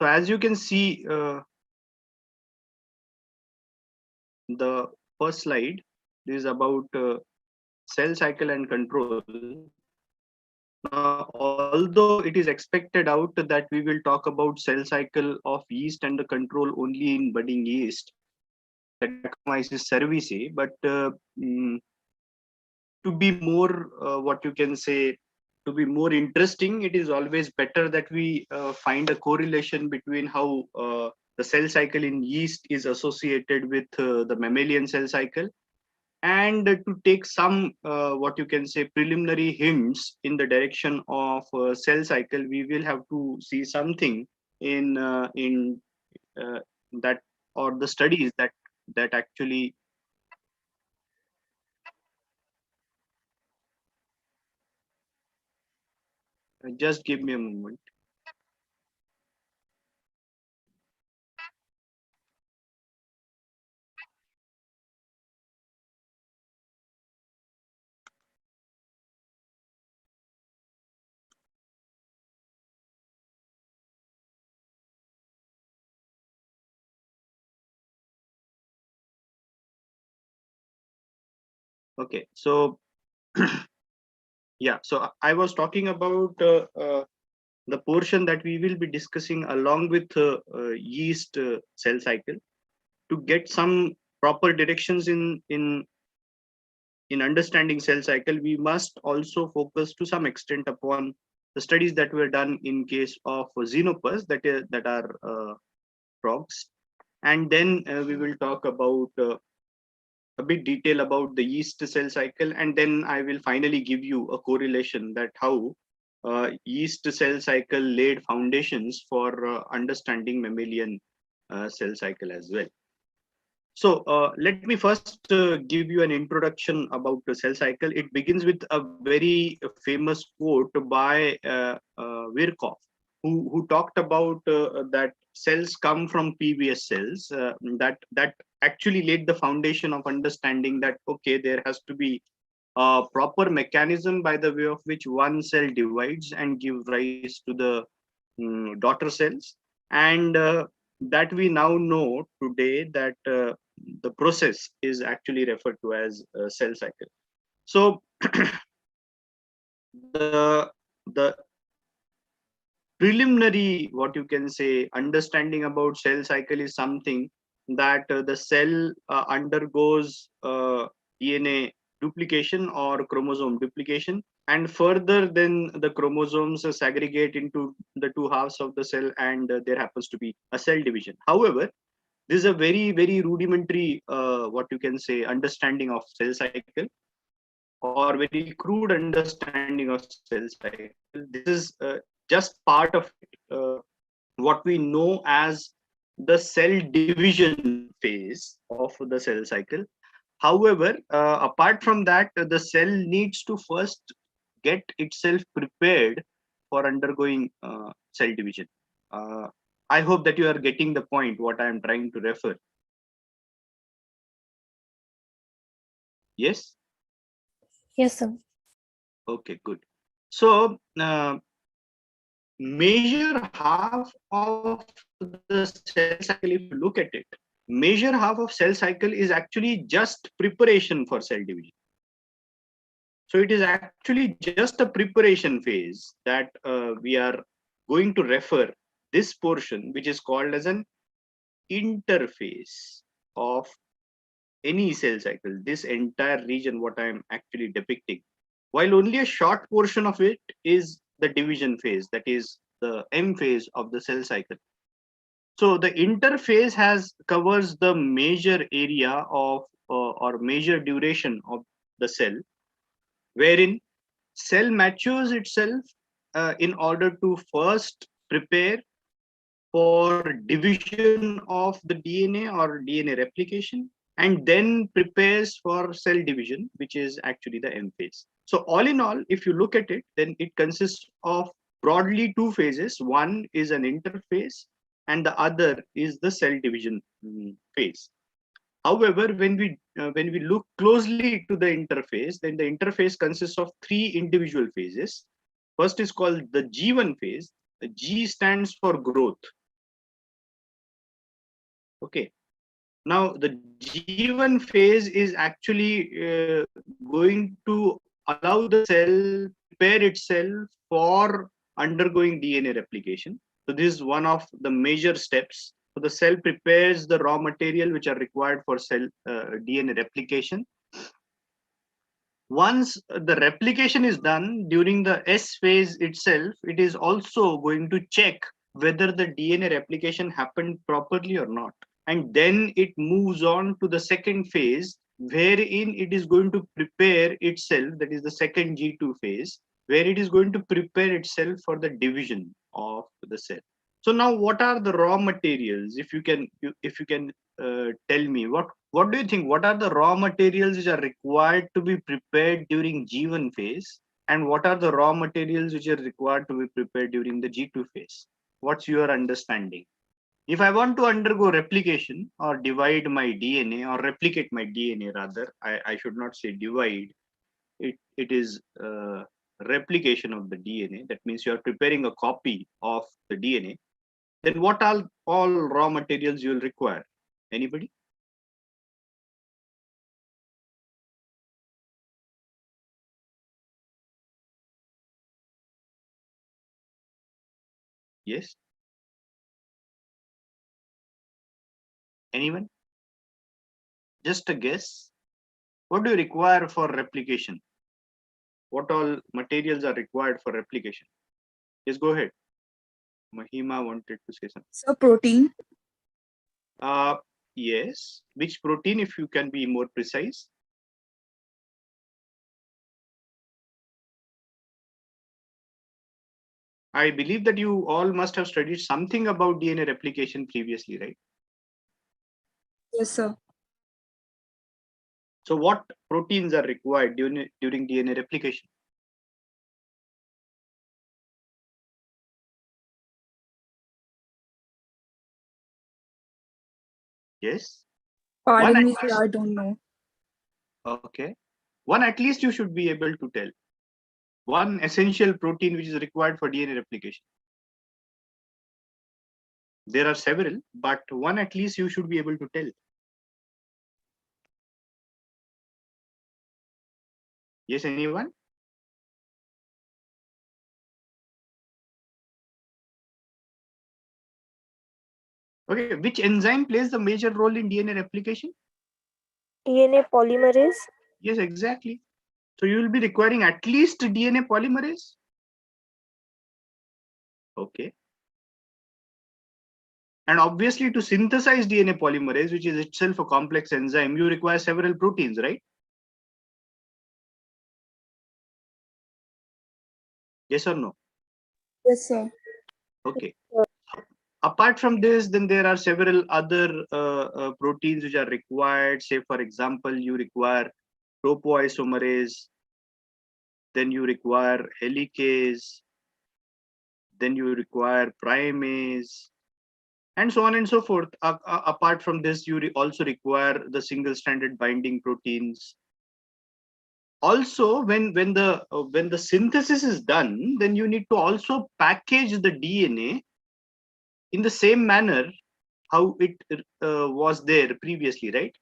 So as you can see, the first slide is about cell cycle and control. Now, although it is expected out that we will talk about cell cycle of yeast and the control only in budding yeast, Saccharomyces cerevisiae, but to be more, what you can say, to be more interesting, it is always better that we find a correlation between how the cell cycle in yeast is associated with the mammalian cell cycle, and to take some what you can say preliminary hints in the direction of cell cycle. We will have to see something in uh, that, or the studies that actually. Just give me a moment. Okay, so yeah, so I was talking about the portion that we will be discussing along with yeast cell cycle. To get some proper directions in understanding cell cycle, we must also focus to some extent upon the studies that were done in case of xenopus, that are frogs, and then we will talk about a bit detail about the yeast cell cycle, and then I will finally give you a correlation that how yeast cell cycle laid foundations for understanding mammalian cell cycle as well. So let me first give you an introduction about the cell cycle. It begins with a very famous quote by Virchow, who talked about that cells come from previous cells. That actually laid the foundation of understanding that okay, there has to be a proper mechanism by the way of which one cell divides and gives rise to the daughter cells, and that we now know today that the process is actually referred to as cell cycle. So the preliminary, what you can say, understanding about cell cycle is something that the cell undergoes DNA duplication or chromosome duplication, and further then the chromosomes segregate into the two halves of the cell, and there happens to be a cell division. However, this is a very rudimentary what you can say understanding of cell cycle, or very crude understanding of cell cycle. This is just part of what we know as the cell division phase of the cell cycle. However, apart from that, the cell needs to first get itself prepared for undergoing cell division. Uh, I hope that you are getting the point what I am trying to refer. Yes? Yes, sir. Okay, good. So, major half of the cell cycle, if you look at it, major half of cell cycle is actually just preparation for cell division. So it is actually just a preparation phase that we are going to refer this portion, which is called as an interphase of any cell cycle. This entire region, what I am actually depicting, while only a short portion of it is the division phase, that is the M phase of the cell cycle. So the interphase has covers the major area of or major duration of the cell, wherein cell matures itself in order to first prepare for division of the DNA or DNA replication, and then prepares for cell division, which is actually the M phase. So all in all, if you look at it, then it consists of broadly two phases. One is an interphase, and the other is the cell division phase. However, when we look closely to the interface, then the interface consists of three individual phases. First is called the G1 phase. The G stands for growth. Okay. Now the G1 phase is actually going to allow the cell prepare itself for undergoing DNA replication. So this is one of the major steps. So the cell prepares the raw material which are required for cell DNA replication. Once the replication is done during the S phase itself, it is also going to check whether the DNA replication happened properly or not. And then it moves on to the second phase, wherein it is going to prepare itself, that is the second G2 phase, where it is going to prepare itself for the division of the cell. So now what are the raw materials? If you can tell me, what do you think? What are the raw materials which are required to be prepared during G1 phase, and what are the raw materials which are required to be prepared during the G2 phase? What's your understanding? If I want to undergo replication or divide my DNA or replicate my DNA, rather, I should not say divide. It is replication of the DNA. That means you are preparing a copy of the DNA. Then what all raw materials you will require? Anybody? Yes. Anyone? Just a guess. What do you require for replication? What all materials are required for replication? Yes, go ahead. Mahima wanted to say something. So protein. Yes. Which protein, if you can be more precise? I believe that you all must have studied something about DNA replication previously, right? Yes, sir. So what proteins are required during DNA replication? Yes. Pardon One me, at sir, least. I don't know. Okay. One at least you should be able to tell. One essential protein which is required for DNA replication. There are several, but one at least you should be able to tell. Yes, anyone? Okay, which enzyme plays the major role in DNA replication? DNA polymerase. Yes, exactly. So you will be requiring at least DNA polymerase. Okay. And obviously to synthesize DNA polymerase, which is itself a complex enzyme, you require several proteins, right? Yes or no? Yes, sir. Okay. Apart from this, then there are several other proteins which are required. Say, for example, you require topoisomerase, then you require helicase, then you require primase, and so on and so forth. Apart from this, you also require the single-stranded binding proteins. Also, when the synthesis is done, then you need to also package the DNA in the same manner how it was there previously, right?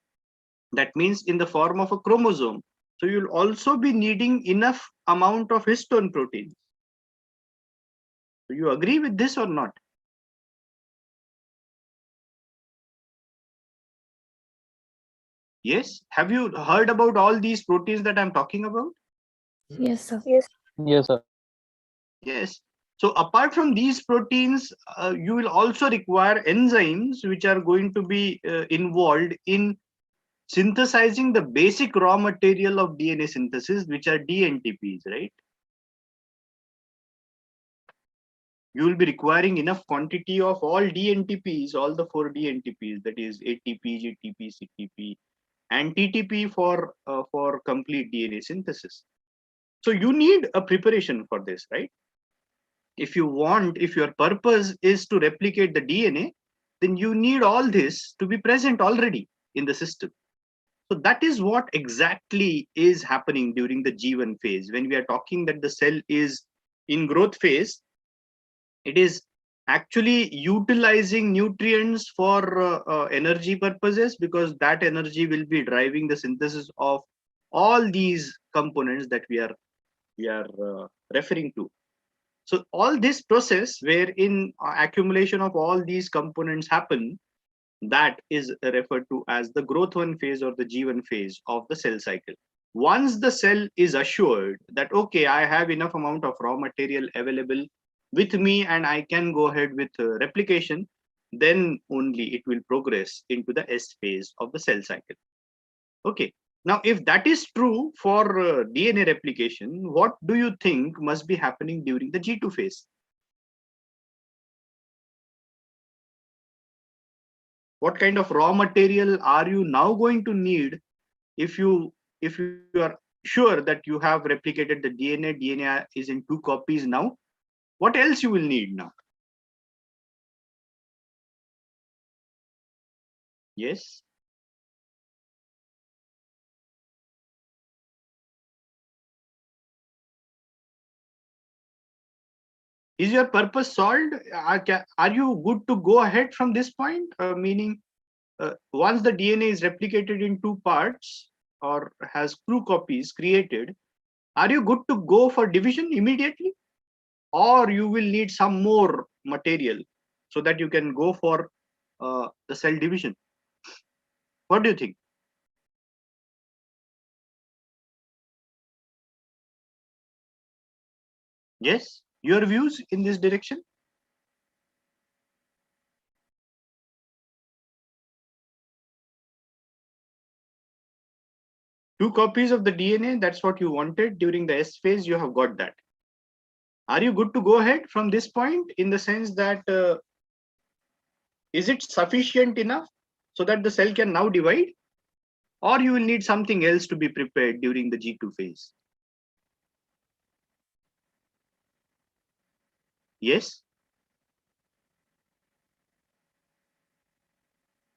That means in the form of a chromosome. So you'll also be needing enough amount of histone protein. Do you agree with this or not? Yes. Have you heard about all these proteins that I'm talking about? Yes, sir. Yes, sir. Yes. So apart from these proteins, you will also require enzymes which are going to be involved in synthesizing the basic raw material of DNA synthesis, which are dNTPs, right? You will be requiring enough quantity of all dNTPs, all the 4 dNTPs, that is ATP, GTP, CTP, and TTP for complete DNA synthesis. So you need a preparation for this, right? If your purpose is to replicate the DNA, then you need all this to be present already in the system. So that is what exactly is happening during the G1 phase. When we are talking that the cell is in growth phase, it is actually utilizing nutrients for energy purposes, because that energy will be driving the synthesis of all these components that we are referring to. So all this process wherein accumulation of all these components happen, that is referred to as the growth one phase or the G1 phase of the cell cycle. Once the cell is assured that, okay, I have enough amount of raw material available with me and I can go ahead with replication, then only it will progress into the S phase of the cell cycle. Okay. Now, if that is true for DNA replication, what do you think must be happening during the G2 phase? What kind of raw material are you now going to need if you are sure that you have replicated the DNA is in 2 copies now? What else you will need now? Yes. Is your purpose solved? Are you good to go ahead from this point? Meaning, once the DNA is replicated in 2 parts or has 2 copies created, are you good to go for division immediately? Or you will need some more material so that you can go for the cell division? What do you think? Yes, your views in this direction? Two copies of the DNA, that's what you wanted during the S phase, you have got that. Are you good to go ahead from this point, in the sense that is it sufficient enough so that the cell can now divide? Or you will need something else to be prepared during the G2 phase? Yes?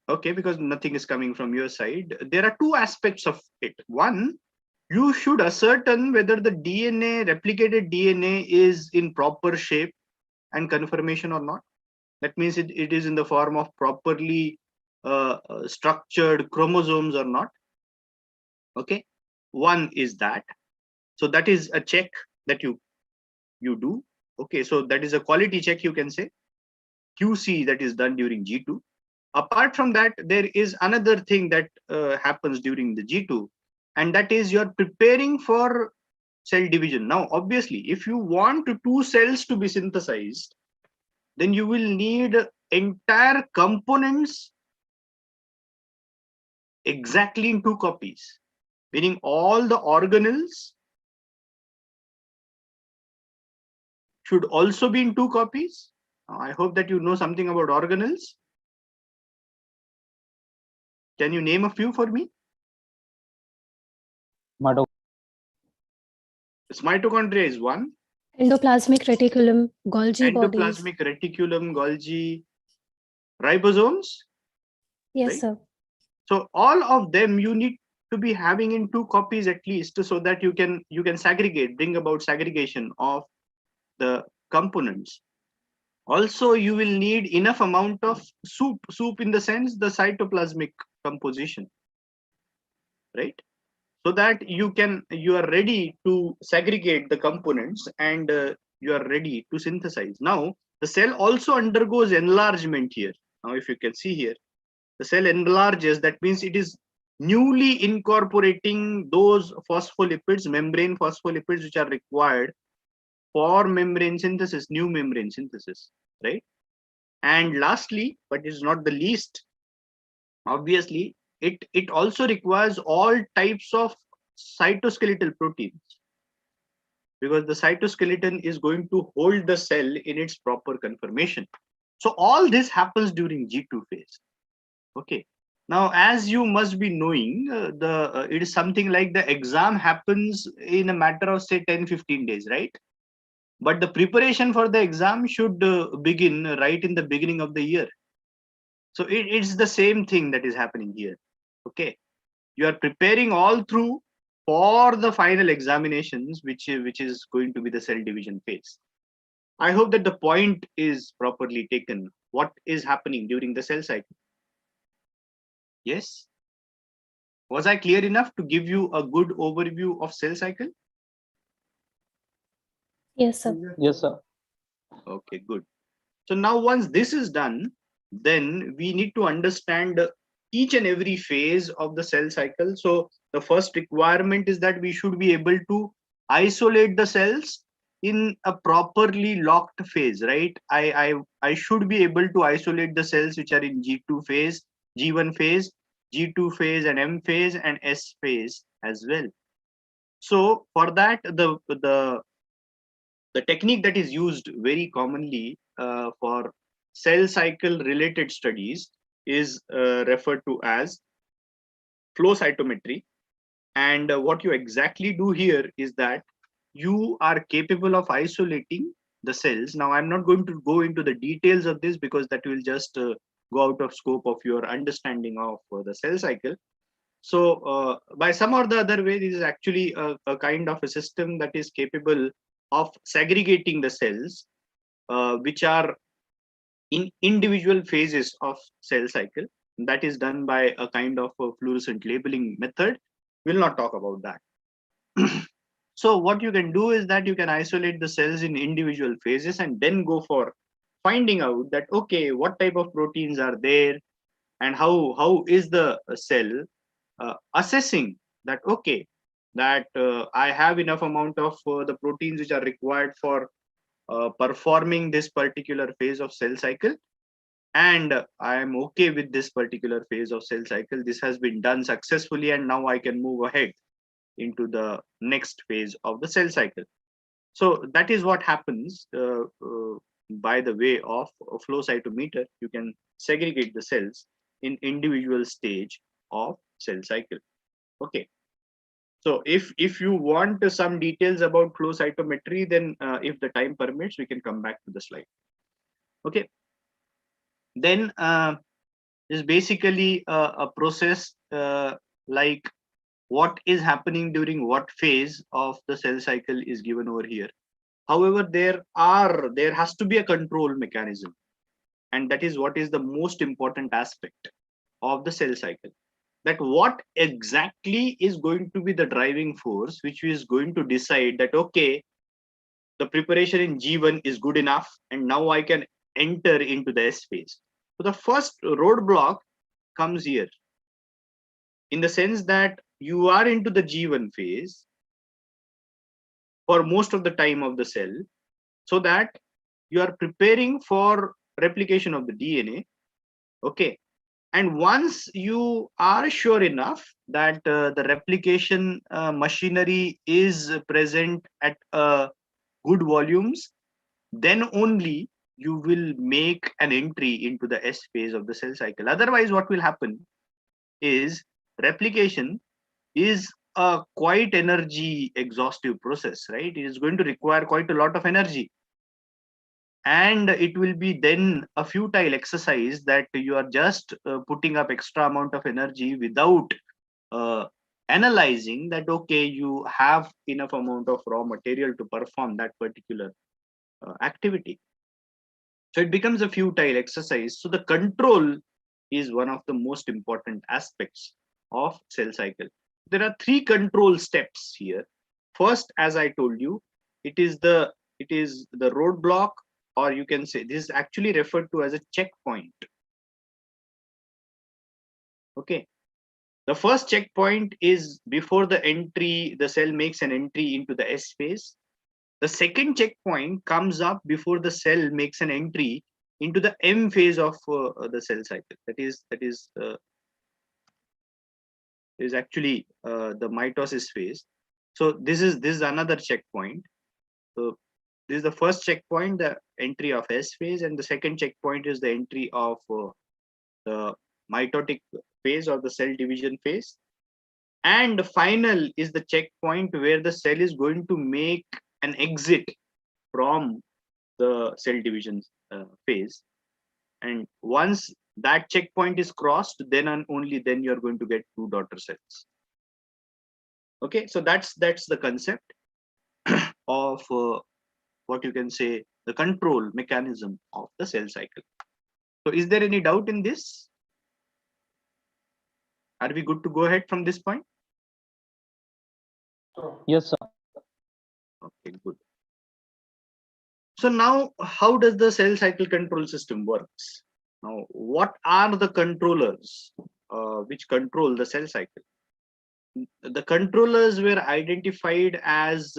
Okay, because nothing is coming from your side. There are 2 aspects of it. One, you should ascertain whether the DNA, replicated DNA, is in proper shape and conformation or not. That means it is in the form of properly structured chromosomes or not. Okay, one is that. So that is a check that you do. Okay, so that is a quality check, you can say, QC, that is done during G2. Apart from that, there is another thing that happens during the G2, and that is you're preparing for cell division. Now, obviously, if you want 2 cells to be synthesized, then you will need entire components exactly in 2 copies, meaning all the organelles should also be in 2 copies. I hope that you know something about organelles. Can you name a few for me? Mitochondria is one. Endoplasmic reticulum, Golgi bodies. Endoplasmic reticulum, Golgi, ribosomes. Yes, right? sir. So all of them you need to be having in 2 copies at least, so that you can segregate, bring about segregation of the components. Also, you will need enough amount of soup in the sense the cytoplasmic composition, right? So that you are ready to segregate the components, and you are ready to synthesize. Now, the cell also undergoes enlargement here. Now, if you can see here, the cell enlarges. That means it is newly incorporating those phospholipids, membrane phospholipids, which are required for membrane synthesis, new membrane synthesis, right? And lastly, but is not the least, obviously, it also requires all types of cytoskeletal proteins, because the cytoskeleton is going to hold the cell in its proper conformation. So all this happens during G2 phase. Okay. Now, as you must be knowing, it is something like the exam happens in a matter of, say, 10-15 days, right? But the preparation for the exam should begin right in the beginning of the year. So it's the same thing that is happening here. Okay, you are preparing all through for the final examinations, which is going to be the cell division phase. I hope that the point is properly taken. What is happening during the cell cycle? Yes. Was I clear enough to give you a good overview of cell cycle? Yes, sir. Yes, sir. Okay, good. So now once this is done, then we need to understand each and every phase of the cell cycle. So the first requirement is that we should be able to isolate the cells in a properly locked phase, right? I should be able to isolate the cells which are in G2 phase, G1 phase, G2 phase and M phase and S phase as well. So for that, the technique that is used very commonly for cell cycle related studies is referred to as flow cytometry. And what you exactly do here is that you are capable of isolating the cells. Now, I'm not going to go into the details of this because that will just go out of scope of your understanding of the cell cycle. So by some or the other way, this is actually a kind of a system that is capable of segregating the cells which are in individual phases of cell cycle. That is done by a kind of a fluorescent labeling method. We'll not talk about that. So what you can do is that you can isolate the cells in individual phases and then go for finding out that, okay, what type of proteins are there and how is the cell assessing that, okay, that I have enough amount of the proteins which are required for performing this particular phase of cell cycle, and I am okay with this particular phase of cell cycle. This has been done successfully, and now I can move ahead into the next phase of the cell cycle. So that is what happens by the way of a flow cytometer. You can segregate the cells in individual stage of cell cycle. Okay. So if you want some details about flow cytometry, then if the time permits, we can come back to the slide. Okay. Then is basically a process like what is happening during what phase of the cell cycle is given over here. However, there has to be a control mechanism, and that is what is the most important aspect of the cell cycle. That what exactly is going to be the driving force which is going to decide that, okay, the preparation in G1 is good enough and now I can enter into the S phase. So the first roadblock comes here, in the sense that you are into the G1 phase for most of the time of the cell, so that you are preparing for replication of the DNA. Okay. And once you are sure enough that the replication machinery is present at good volumes, then only you will make an entry into the S phase of the cell cycle. Otherwise, what will happen is replication is a quite energy exhaustive process, right? It is going to require quite a lot of energy. And it will be then a futile exercise that you are just putting up extra amount of energy without analyzing that, okay, you have enough amount of raw material to perform that particular activity. So it becomes a futile exercise. So the control is one of the most important aspects of cell cycle. There are three control steps here. First, as I told you, it is the roadblock, or you can say this is actually referred to as a checkpoint. Okay. The first checkpoint is before the entry, the cell makes an entry into the S phase. The second checkpoint comes up before the cell makes an entry into the M phase of the cell cycle. That is actually the mitosis phase. So this is another checkpoint. So this is the first checkpoint, the entry of S phase, and the second checkpoint is the entry of the mitotic phase or the cell division phase. And the final is the checkpoint where the cell is going to make an exit from the cell division phase. And once that checkpoint is crossed, then and only then you're going to get two daughter cells. Okay, so that's the concept of what you can say the control mechanism of the cell cycle. So is there any doubt in this? Are we good to go ahead from this point? Yes, sir. Okay, good. So now, how does the cell cycle control system works? Now, what are the controllers which control the cell cycle? The controllers were identified as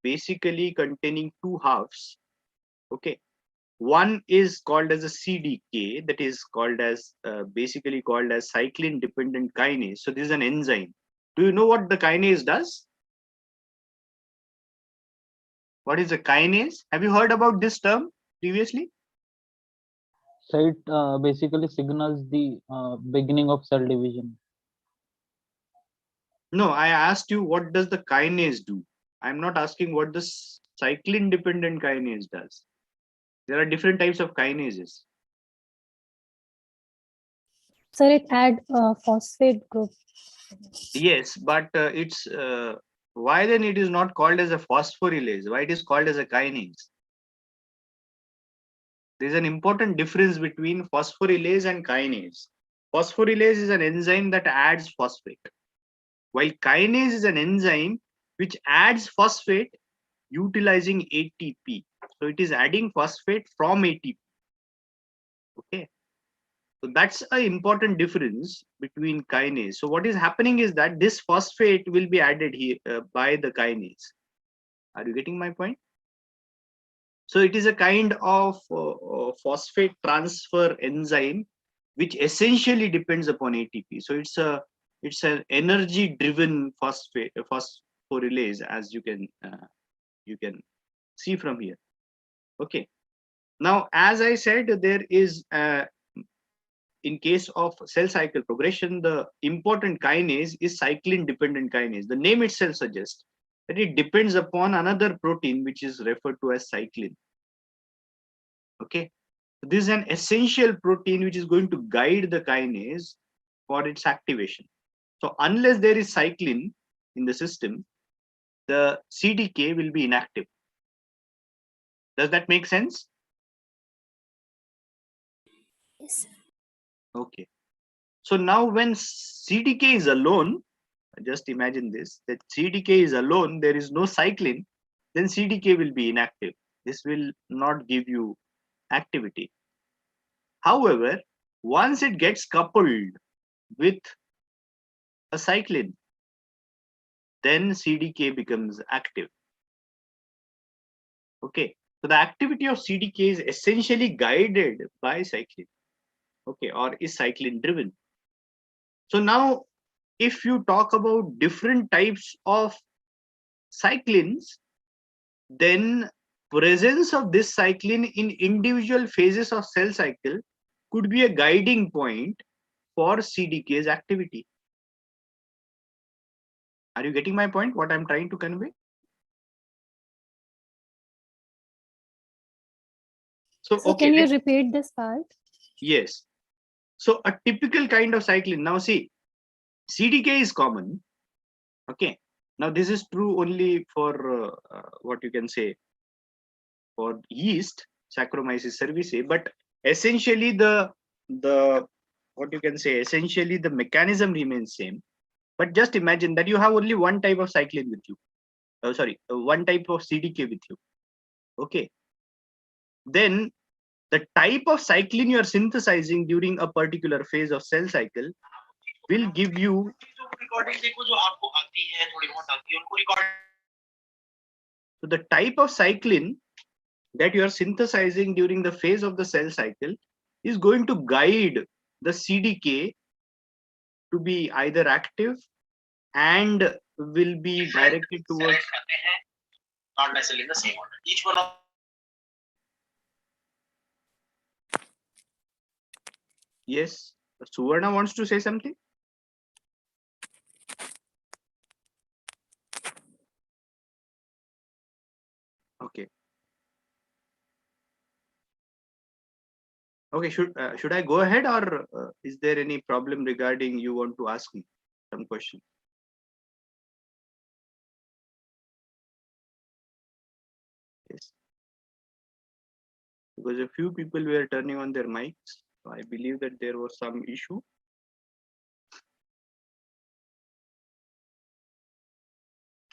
basically containing two halves. Okay, one is called as a CDK, that is called as basically called as cyclin dependent kinase. So this is an enzyme. Do you know what the kinase does? What is a kinase? Have you heard about this term previously? So it basically signals the beginning of cell division. No, I asked you what does the kinase do? I'm not asking what the cyclin dependent kinase does. There are different types of kinases. Sir, it add phosphate group. Yes, but it's why then it is not called as a phosphorylase? Why it is called as a kinase? There is an important difference between phosphorylase and kinase. Phosphorylase is an enzyme that adds phosphate, while kinase is an enzyme which adds phosphate utilizing ATP. So it is adding phosphate from ATP. Okay. So that's an important difference between kinase. So what is happening is that this phosphate will be added here by the kinase. Are you getting my point? So it is a kind of phosphate transfer enzyme which essentially depends upon ATP. So it's an energy driven phosphorylase, as you can see from here. Okay. Now, as I said, there is in case of cell cycle progression, the important kinase is cyclin dependent kinase. The name itself suggests that it depends upon another protein which is referred to as cyclin. Okay, this is an essential protein which is going to guide the kinase for its activation. So unless there is cyclin in the system, the CDK will be inactive. Does that make sense? Yes. Okay. So now when CDK is alone, just imagine this, that CDK is alone, there is no cyclin, then CDK will be inactive. This will not give you activity. However, once it gets coupled with a cyclin, then CDK becomes active. Okay, so the activity of CDK is essentially guided by cyclin. Okay, or is cyclin driven. So now, if you talk about different types of cyclins, then presence of this cyclin in individual phases of cell cycle could be a guiding point for CDK's activity. Are you getting my point, what I'm trying to convey? So, So okay, can you repeat this part? yes. So a typical kind of cyclin, now see, CDK is common. Okay. Now this is true only for what you can say for yeast, Saccharomyces cerevisiae, but essentially the what you can say, essentially the mechanism remains same. But just imagine that you have only one type of cyclin with you. One type of CDK with you. Okay. Then the type of cyclin you are synthesizing during a particular phase of cell cycle will give you so the type of cyclin that you are synthesizing during the phase of the cell cycle is going to guide the CDK to be either active and will be directed towards not necessarily in the same order. Each one of yes, Suvarna wants to say something. Okay. Okay, should I go ahead, or is there any problem regarding you want to ask me some question? Yes. because a few people were turning on their mics. So I believe that there was some issue.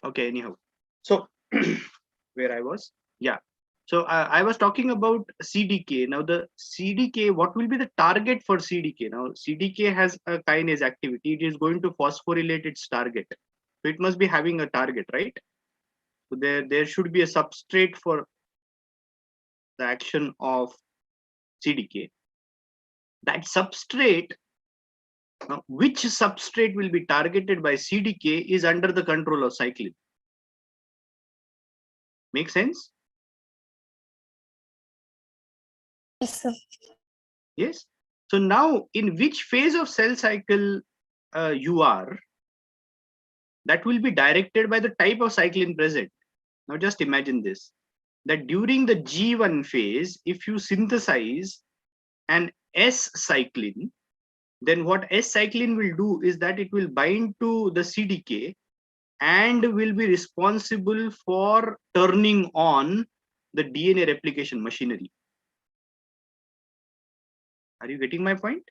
Okay, anyhow. So where I was, yeah. So I was talking about CDK. Now the CDK, what will be the target for CDK? Now CDK has a kinase activity. It is going to phosphorylate its target. So it must be having a target, right? So there should be a substrate for the action of CDK. That substrate, now which substrate will be targeted by CDK is under the control of cyclin. Make sense? Yes, sir. Yes. So now in which phase of cell cycle you are, that will be directed by the type of cyclin present. Now just imagine this, that during the G1 phase, if you synthesize an S cyclin, then what S cyclin will do is that it will bind to the CDK and will be responsible for turning on the DNA replication machinery. Are you getting my point?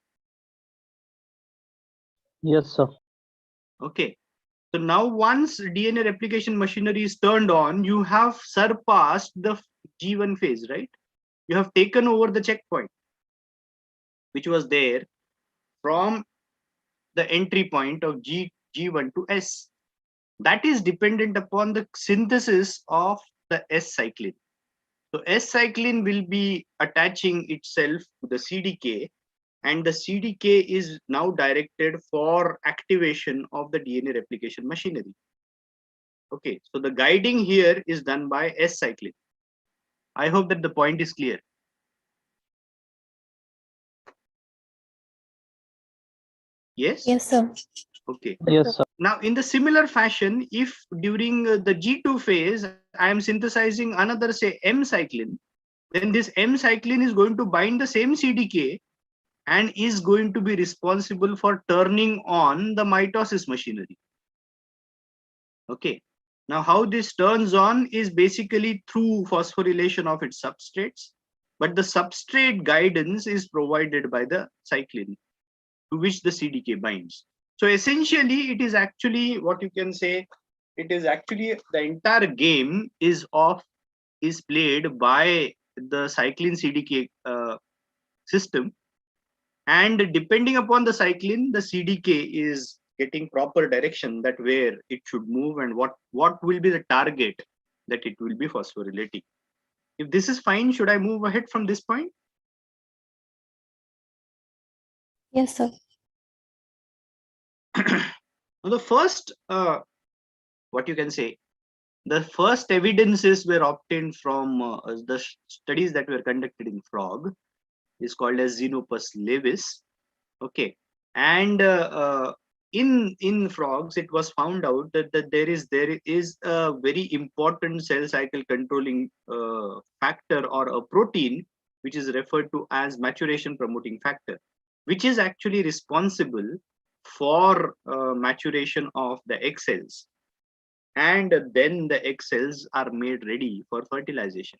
Yes, sir. Okay. So now once DNA replication machinery is turned on, you have surpassed the G1 phase, right? You have taken over the checkpoint, which was there from the entry point of G1 to S. That is dependent upon the synthesis of the S cyclin. So S cyclin will be attaching itself to the CDK, and the CDK is now directed for activation of the DNA replication machinery. Okay, so the guiding here is done by S cyclin. I hope that the point is clear. Yes? Yes, sir. Okay. Yes, sir. Now, in the similar fashion, if during the G2 phase, I am synthesizing another, say, M cyclin, then this M cyclin is going to bind the same CDK and is going to be responsible for turning on the mitosis machinery. Okay. Now, how this turns on is basically through phosphorylation of its substrates, but the substrate guidance is provided by the cyclin to which the CDK binds. So essentially, it is actually what you can say. It is actually the entire game is played by the cyclin CDK system, and depending upon the cyclin, the CDK is getting proper direction that where it should move and what will be the target that it will be phosphorylating. If this is fine, should I move ahead from this point? Yes, sir. Now the first, what you can say, the first evidences were obtained from the studies that were conducted in frog, is called as Xenopus laevis. Okay, and in frogs, it was found out that there is a very important cell cycle controlling factor or a protein which is referred to as maturation promoting factor, which is actually responsible for maturation of the egg cells, and then the egg cells are made ready for fertilization.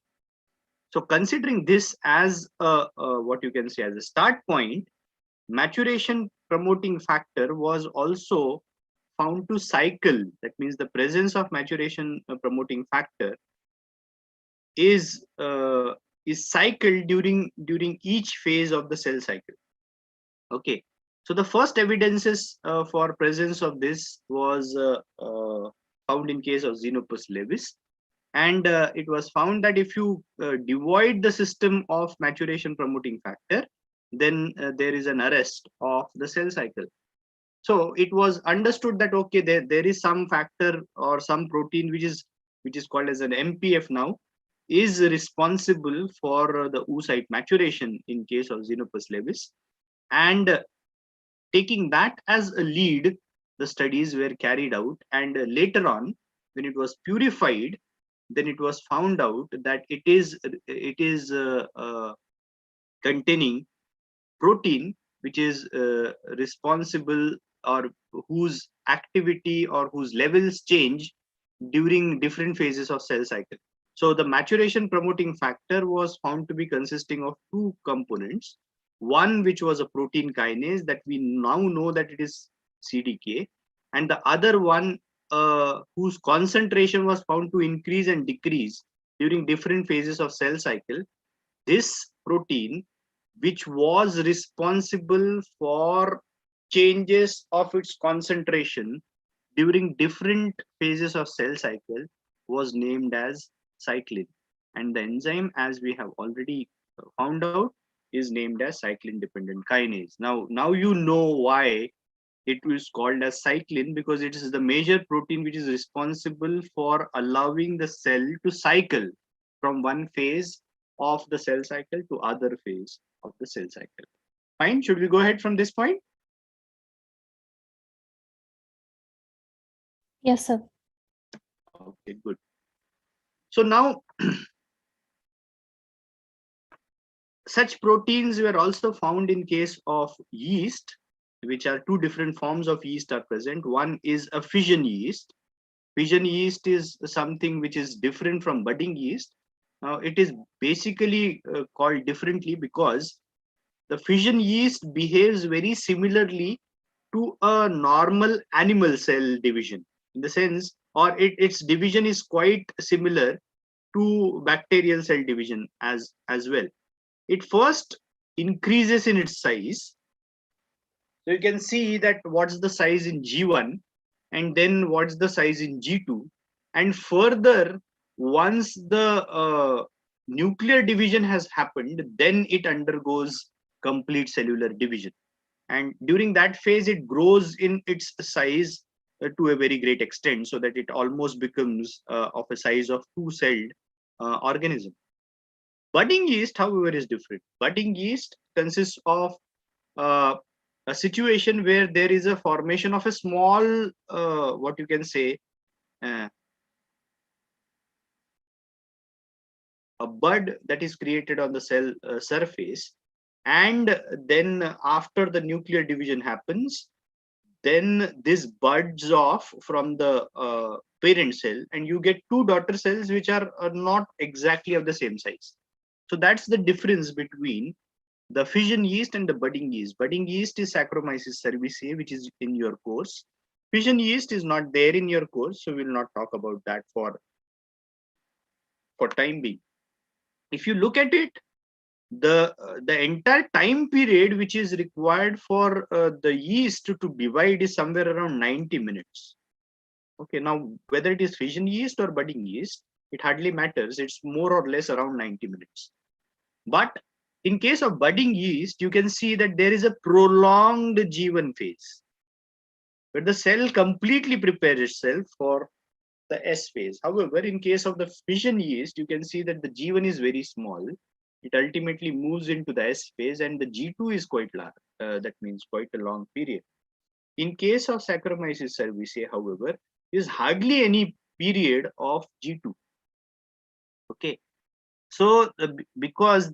So considering this as what you can say as a start point, maturation promoting factor was also found to cycle. That means the presence of maturation promoting factor is cycled during each phase of the cell cycle. Okay, so the first evidences for presence of this was found in case of Xenopus laevis, and it was found that if you devoid the system of maturation promoting factor, then there is an arrest of the cell cycle. So it was understood that okay, there is some factor or some protein which is called as an MPF now, is responsible for the oocyte maturation in case of Xenopus laevis, and taking that as a lead, the studies were carried out, and later on, when it was purified, then it was found out that it is containing protein which is responsible, or whose activity or whose levels change during different phases of cell cycle. So the maturation promoting factor was found to be consisting of two components. One which was a protein kinase that we now know that it is CDK, and the other one whose concentration was found to increase and decrease during different phases of cell cycle. This protein, which was responsible for changes of its concentration during different phases of cell cycle, was named as cyclin, and the enzyme, as we have already found out, is named as cyclin dependent kinase. Now you know why it was called as cyclin, because it is the major protein which is responsible for allowing the cell to cycle from one phase of the cell cycle to other phase of the cell cycle. Fine, should we go ahead from this point? Yes, sir. Okay, good. So now such proteins were also found in case of yeast, which are two different forms of yeast are present. One is a fission yeast. Fission yeast is something which is different from budding yeast. Now it is basically called differently because the fission yeast behaves very similarly to a normal animal cell division, in the sense, or its division is quite similar to bacterial cell division as well. It first increases in its size. So you can see that what's the size in G1 and then what's the size in G2. And further, once the nuclear division has happened, then it undergoes complete cellular division. And during that phase, it grows in its size to a very great extent, so that it almost becomes of a size of two-celled organism. Budding yeast, however, is different. Budding yeast consists of a situation where there is a formation of a small, what you can say, a bud that is created on the cell surface. And then after the nuclear division happens, then this buds off from the parent cell, and you get two daughter cells which are not exactly of the same size. So that's the difference between the fission yeast and the budding yeast. Budding yeast is Saccharomyces cerevisiae, which is in your course. Fission yeast is not there in your course, so we'll not talk about that for time being. If you look at it, the entire time period which is required for the yeast to divide is somewhere around 90 minutes. Okay, now whether it is fission yeast or budding yeast, it hardly matters. It's more or less around 90 minutes. But in case of budding yeast, you can see that there is a prolonged G1 phase, where the cell completely prepares itself for the S phase. However, in case of the fission yeast, you can see that the G1 is very small. It ultimately moves into the S phase, and the G2 is quite large. That means quite a long period. In case of Saccharomyces cerevisiae, however, there is hardly any period of G2. Okay, so because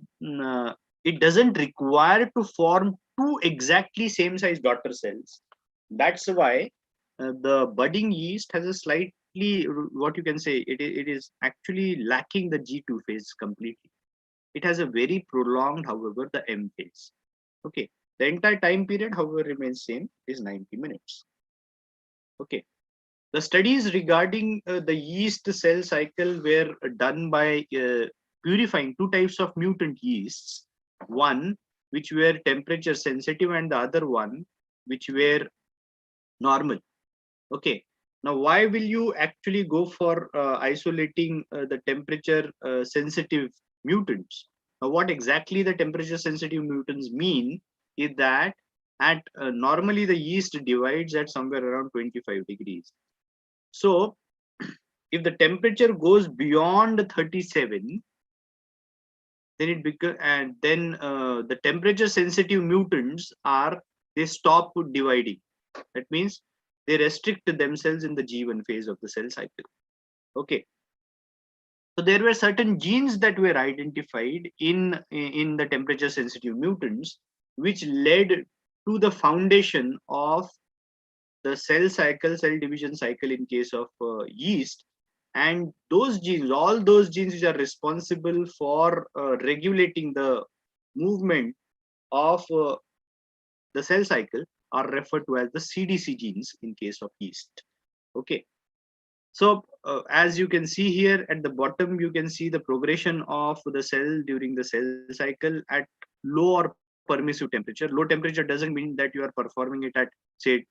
it doesn't require to form two exactly same size daughter cells, that's why the budding yeast has a slightly, what you can say, it is actually lacking the G2 phase completely. It has a very prolonged, however, the M phase. Okay, the entire time period, however, remains same, is 90 minutes. Okay, the studies regarding the yeast cell cycle were done by purifying two types of mutant yeasts, one which were temperature sensitive and the other one which were normal. Okay, now why will you actually go for isolating the temperature sensitive mutants? Now what exactly the temperature sensitive mutants mean is that at normally the yeast divides at somewhere around 25 degrees. So if the temperature goes beyond 37, then it becomes, and then the temperature sensitive mutants they stop dividing. That means they restrict themselves in the G1 phase of the cell cycle. Okay, so there were certain genes that were identified in the temperature sensitive mutants, which led to the foundation of the cell division cycle in case of yeast, and those genes, all those genes which are responsible for regulating the movement of the cell cycle are referred to as the CDC genes in case of yeast. Okay. So as you can see here at the bottom, you can see the progression of the cell during the cell cycle at low or permissive temperature. Low temperature doesn't mean that you are performing it at say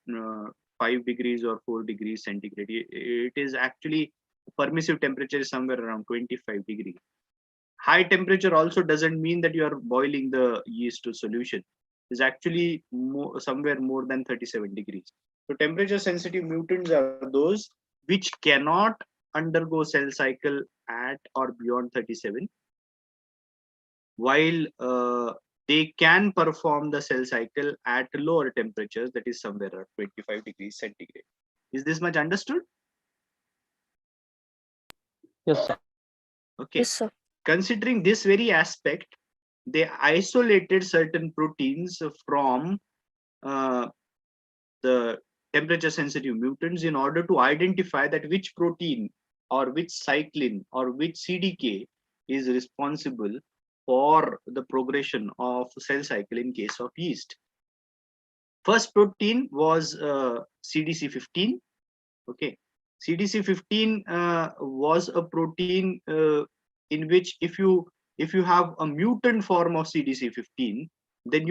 5 degrees or 4 degrees centigrade. It is actually permissive temperature is somewhere around 25 degrees. High temperature also doesn't mean that you are boiling the yeast to solution. It's actually somewhere more than 37 degrees. So temperature sensitive mutants are those which cannot undergo cell cycle at or beyond 37, while they can perform the cell cycle at lower temperatures, that is somewhere at 25 degrees centigrade. Is this much understood? Yes, sir. Okay. Yes, sir. Considering this very aspect, they isolated certain proteins from the temperature sensitive mutants in order to identify that which protein or which cyclin or which CDK is responsible for the progression of cell cycle in case of yeast. First protein was CDC15. Okay, CDC15 was a protein in which if you have a mutant form of CDC15, then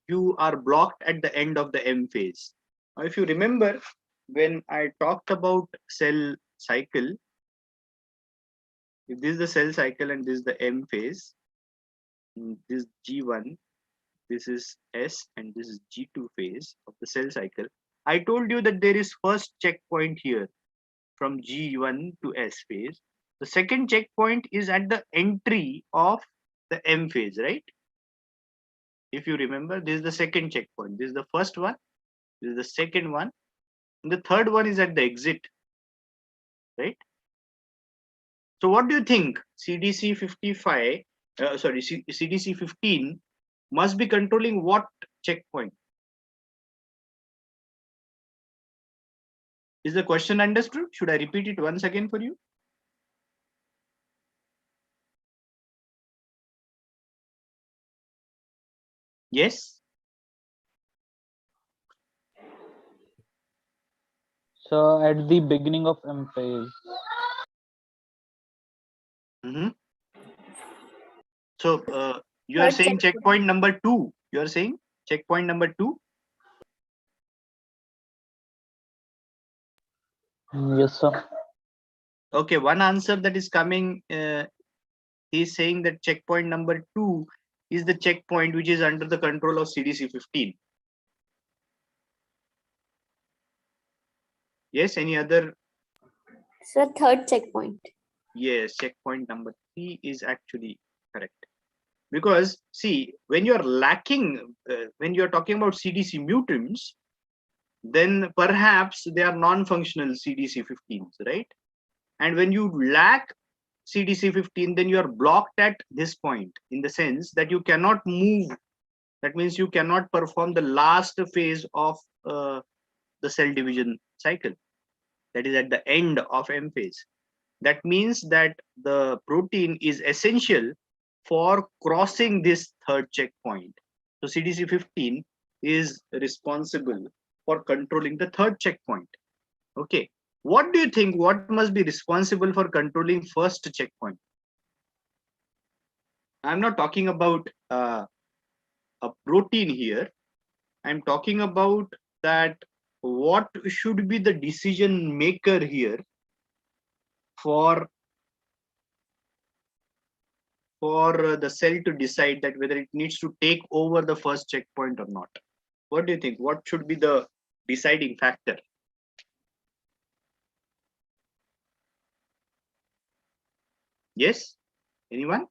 you are blocked at the end of the M phase. Now, if you remember, when I talked about cell cycle, if this is the cell cycle and this is the M phase, this is G1, this is S, and this is G2 phase of the cell cycle. I told you that there is first checkpoint here from G1 to S phase. The second checkpoint is at the entry of the M phase, right? If you remember, this is the second checkpoint. This is the first one. This is the second one. And the third one is at the exit, right? So what do you think? CDC55, CDC15 must be controlling what checkpoint? Is the question understood? Should I repeat it once again for you? Yes. So at the beginning of M phase. So you are Third saying checkpoint number 2. You are saying checkpoint number 2. Yes, sir. Okay, one answer that is coming is saying that checkpoint number 2 is the checkpoint which is under the control of CDC15. Yes, any other? Sir, third checkpoint. Yes, checkpoint number 3 is actually correct. Because see, when you are lacking, when you are talking about CDC mutants, then perhaps they are non-functional CDC15s, right? And when you lack CDC15, then you are blocked at this point in the sense that you cannot move. That means you cannot perform the last phase of the cell division cycle. That is at the end of M phase. That means that the protein is essential for crossing this third checkpoint. So CDC15 is responsible for controlling the third checkpoint. Okay. What do you think? What must be responsible for controlling first checkpoint? I'm not talking about a protein here. I'm talking about that what should be the decision maker here for the cell to decide that whether it needs to take over the first checkpoint or not. What do you think? What should be the deciding factor? Yes? Anyone?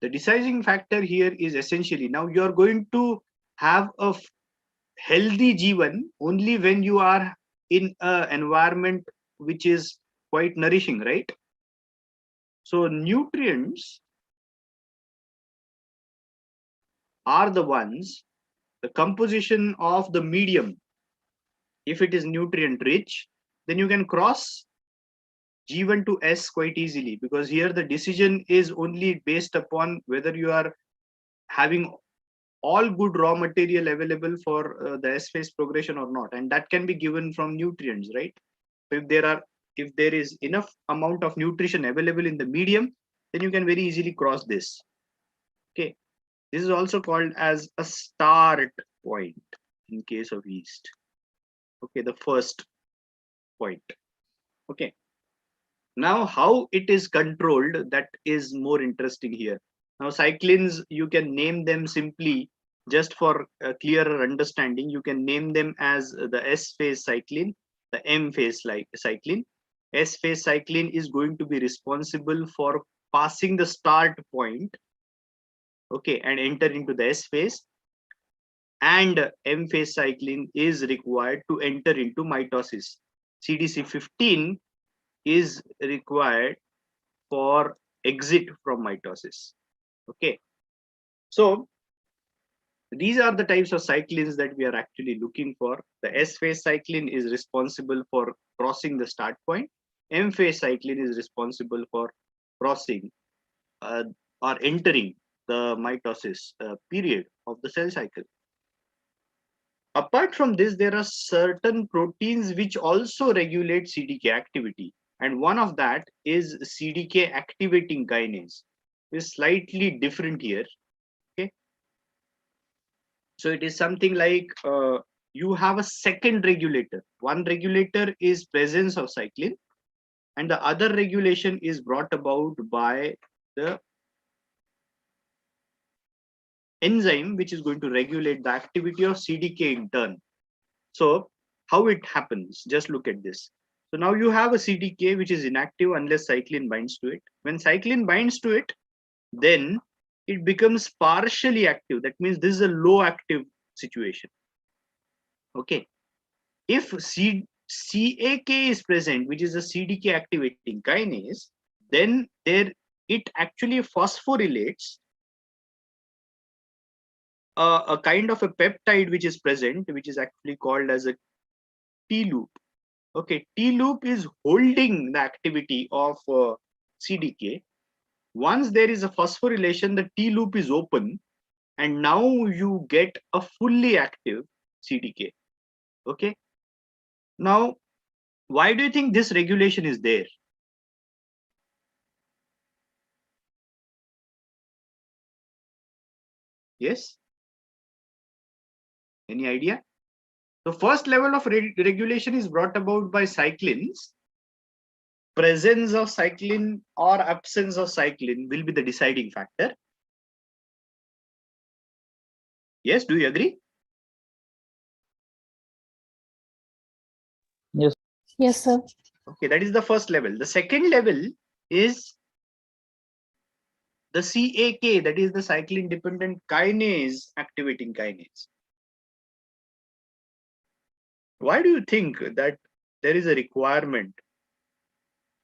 The deciding factor here is essentially, now you are going to have a healthy G1 only when you are in an environment which is quite nourishing, right? So nutrients are the ones, the composition of the medium. If it is nutrient rich, then you can cross G1 to S quite easily, because here the decision is only based upon whether you are having all good raw material available for the S phase progression or not, and that can be given from nutrients, right? So if there is enough amount of nutrition available in the medium, then you can very easily cross this. Okay, this is also called as a start point in case of yeast. Okay, the first point. Okay, now how it is controlled, that is more interesting here. Now cyclins, you can name them simply, just for a clearer understanding, you can name them as the S phase cyclin, the M phase cyclin. S phase cyclin is going to be responsible for passing the start point, okay, and enter into the S phase, and M phase cyclin is required to enter into mitosis. CDC15 is required for exit from mitosis. Okay, so these are the types of cyclins that we are actually looking for. The S phase cyclin is responsible for crossing the start point. M phase cyclin is responsible for crossing or entering the mitosis period of the cell cycle. Apart from this, there are certain proteins which also regulate CDK activity, and one of that is CDK activating kinase. Is slightly different here. Okay, so it is something like you have a second regulator. One regulator is presence of cyclin, and the other regulation is brought about by the enzyme which is going to regulate the activity of CDK in turn. So how it happens, just look at this. So now you have a CDK which is inactive unless cyclin binds to it. When cyclin binds to it, then it becomes partially active. That means this is a low active situation. Okay, if CAK is present, which is a CDK activating kinase, then it actually phosphorylates a kind of a peptide which is present, which is actually called as a T loop. Okay, T loop is holding the activity of CDK. Once there is a phosphorylation, the T loop is open, and now you get a fully active CDK. Okay, now why do you think this regulation is there? Yes, any idea? The first level of regulation is brought about by cyclins. Presence of cyclin or absence of cyclin will be the deciding factor. Yes, do you agree? Yes. Yes, sir. Okay, that is the first level. The second level is the CAK, that is the cyclin dependent kinase activating kinase. Why do you think that there is a requirement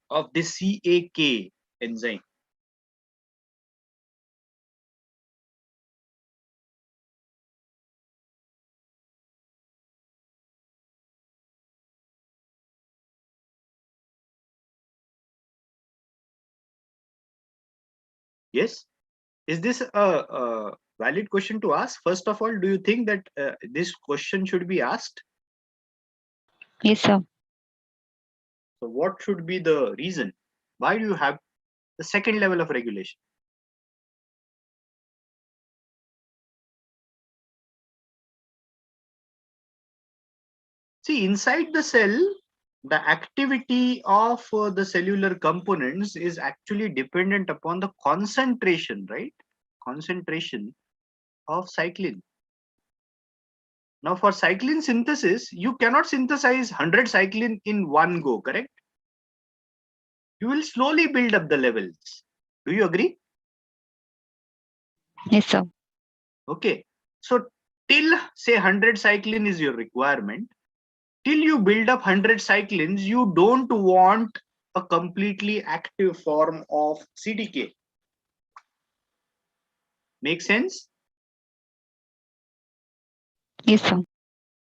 of this CAK enzyme? Yes, is this a valid question to ask? First of all, do you think that this question should be asked? Yes, sir. So what should be the reason? Why do you have the second level of regulation? See, inside the cell, the activity of the cellular components is actually dependent upon the concentration, right? Concentration of cyclin. Now for cyclin synthesis, you cannot synthesize 100 cyclin in one go, correct? You will slowly build up the levels. Do you agree? Yes, sir. Okay. So till say 100 cyclin is your requirement, till you build up 100 cyclins, you don't want a completely active form of CDK. Make sense? Yes, sir.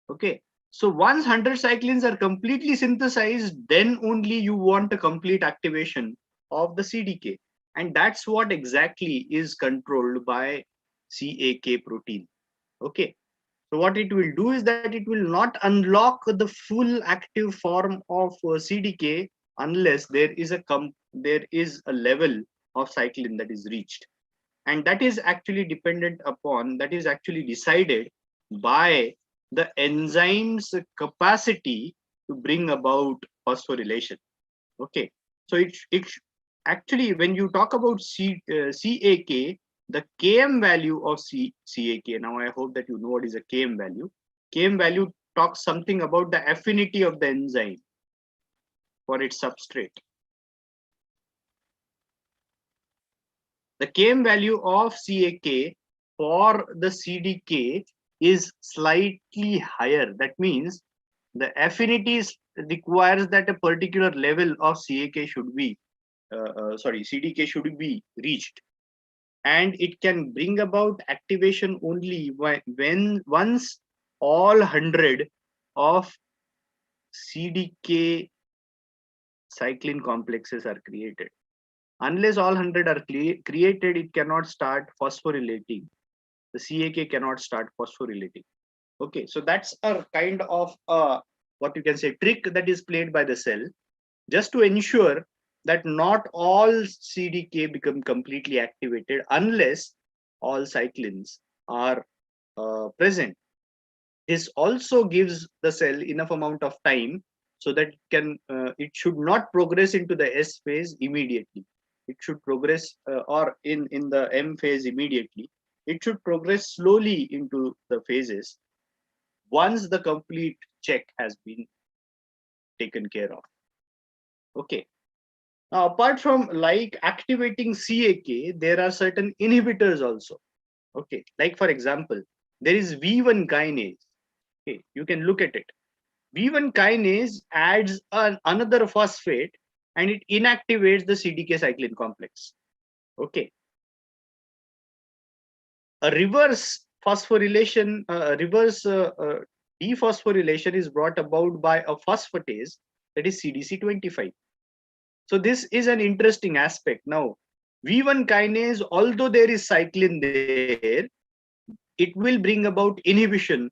Okay. So once 100 cyclins are completely synthesized, then only you want a complete activation of the CDK. And that's what exactly is controlled by CAK protein. Okay. So what it will do is that it will not unlock the full active form of CDK unless there is a level of cyclin that is reached. And that is actually decided by the enzyme's capacity to bring about phosphorylation. Okay, so actually, when you talk about CAK, the Km value of CAK, now I hope that you know what is a Km value. Km value talks something about the affinity of the enzyme for its substrate. The Km value of CAK for the CDK is slightly higher. That means the affinities requires that a particular level of CDK should be reached, and it can bring about activation only when once all 100 of CDK cyclin complexes are created. Unless all 100 are created, it cannot start phosphorylating. The CAK cannot start phosphorylating. Okay, so that's a kind of what you can say trick that is played by the cell, just to ensure that not all CDK become completely activated unless all cyclins are present. This also gives the cell enough amount of time so that it should not progress into the S phase immediately. It should progress or in the M phase immediately. It should progress slowly into the phases once the complete check has been taken care of. Okay. Now, apart from like activating CAK, there are certain inhibitors also. Okay. Like for example, there is V1 kinase. Okay. You can look at it. V1 kinase adds another phosphate and it inactivates the CDK cyclin complex. Okay. A reverse phosphorylation, dephosphorylation is brought about by a phosphatase, that is CDC25. So this is an interesting aspect. Now, V1 kinase, although there is cyclin there, it will bring about inhibition.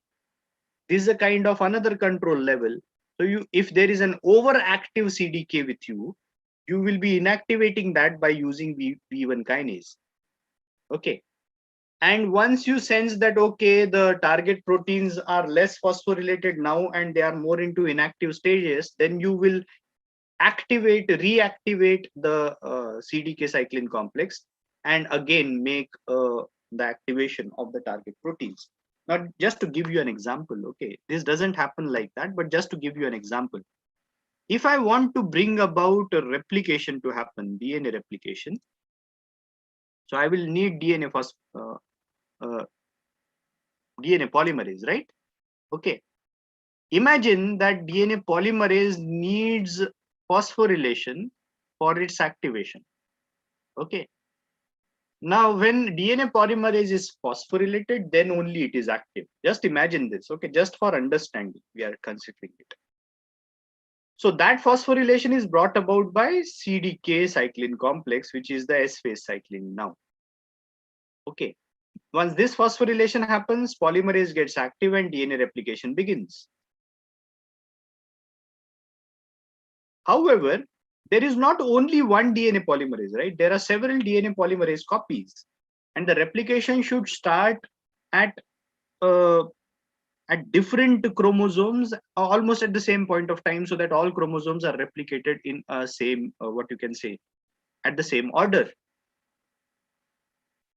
This is a kind of another control level. So if there is an overactive CDK with you, you will be inactivating that by using V1 kinase. Okay. And once you sense that, okay, the target proteins are less phosphorylated now and they are more into inactive stages, then you will reactivate the CDK cyclin complex and again make the activation of the target proteins. Now, just to give you an example, okay, this doesn't happen like that, but just to give you an example, if I want to bring about a replication to happen, DNA replication, so I will need DNA polymerase, right? Okay. Imagine that DNA polymerase needs phosphorylation for its activation. Okay. Now, when DNA polymerase is phosphorylated, then only it is active. Just imagine this. Okay. Just for understanding, we are considering it. So that phosphorylation is brought about by CDK cyclin complex, which is the S phase cyclin now. Okay. Once this phosphorylation happens, polymerase gets active and DNA replication begins. However, there is not only one DNA polymerase, right? There are several DNA polymerase copies, and the replication should start at different chromosomes almost at the same point of time, so that all chromosomes are replicated in a same at the same order.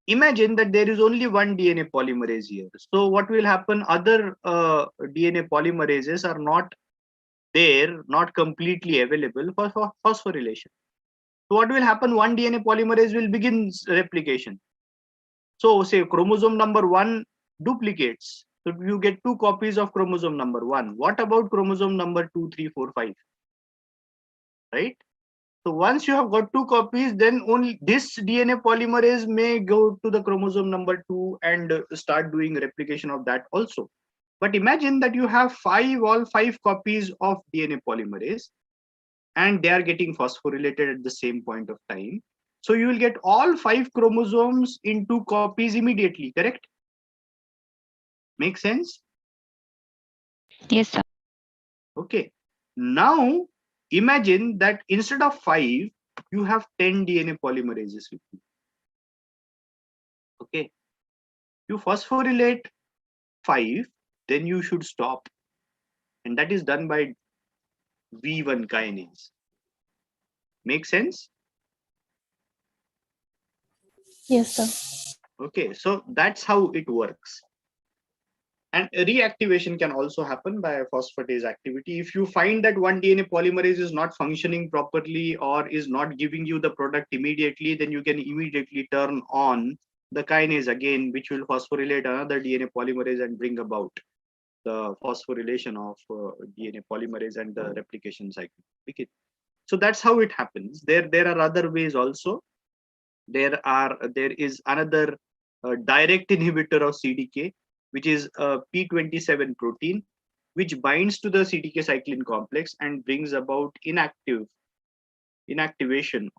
Imagine that there is only one DNA polymerase here. So what will happen? Other DNA polymerases are not there, not completely available for phosphorylation. So what will happen? One DNA polymerase will begin replication. So say chromosome number 1 duplicates. So you get 2 copies of chromosome number 1. What about chromosome number 2, 3, 4, 5? Right? So once you have got 2 copies, then only this DNA polymerase may go to the chromosome number 2 and start doing replication of that also. But imagine that you have all five copies of DNA polymerase, and they are getting phosphorylated at the same point of time. So you will get all 5 chromosomes in 2 copies immediately, correct? Make sense? Yes, sir. Okay. Now imagine that instead of 5, you have 10 DNA polymerases with you. Okay. You phosphorylate 5, then you should stop. And that is done by V1 kinase. Make sense? Yes, sir. Okay. So that's how it works. And reactivation can also happen by phosphatase activity. If you find that one DNA polymerase is not functioning properly or is not giving you the product immediately, then you can immediately turn on the kinase again, which will phosphorylate another DNA polymerase and bring about the phosphorylation of DNA polymerase and the replication cycle. Okay. So that's how it happens. There are other ways also. There is another direct inhibitor of CDK, which is a P27 protein, which binds to the CDK cyclin complex and brings about inactivation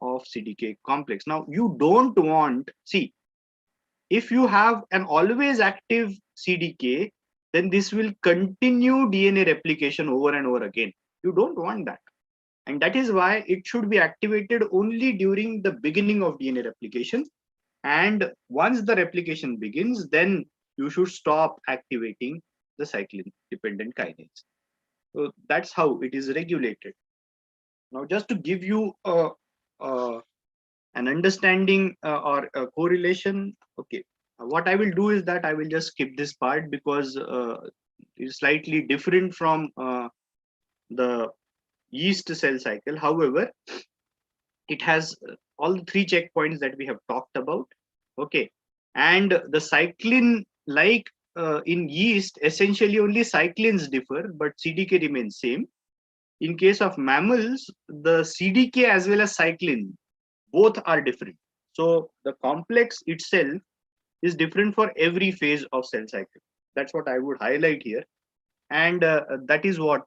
of CDK complex. Now you don't want, see, if you have an always active CDK, then this will continue DNA replication over and over again. You don't want that. And that is why it should be activated only during the beginning of DNA replication. And once the replication begins, then you should stop activating the cyclin dependent kinase. So that's how it is regulated. Now, just to give you an understanding or a correlation, okay, what I will do is that I will just skip this part because it's slightly different from the yeast cell cycle. However, it has all the 3 checkpoints that we have talked about. Okay. And the cyclin, like in yeast, essentially only cyclins differ, but CDK remains same. In case of mammals, the CDK as well as cyclin, both are different. So the complex itself is different for every phase of cell cycle. That's what I would highlight here. And that is what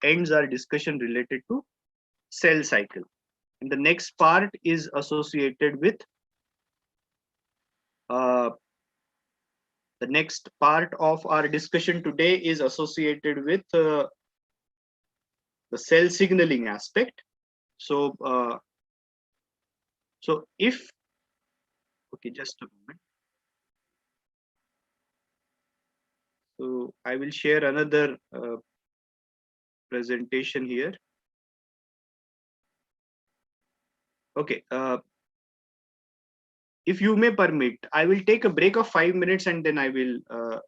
ends our discussion related to cell cycle. And the next part is associated with the next part of our discussion today is associated with the cell signaling aspect. So, if, okay, just a moment. So I will share another presentation here. Okay. If you may permit, I will take a break of 5 minutes and then I will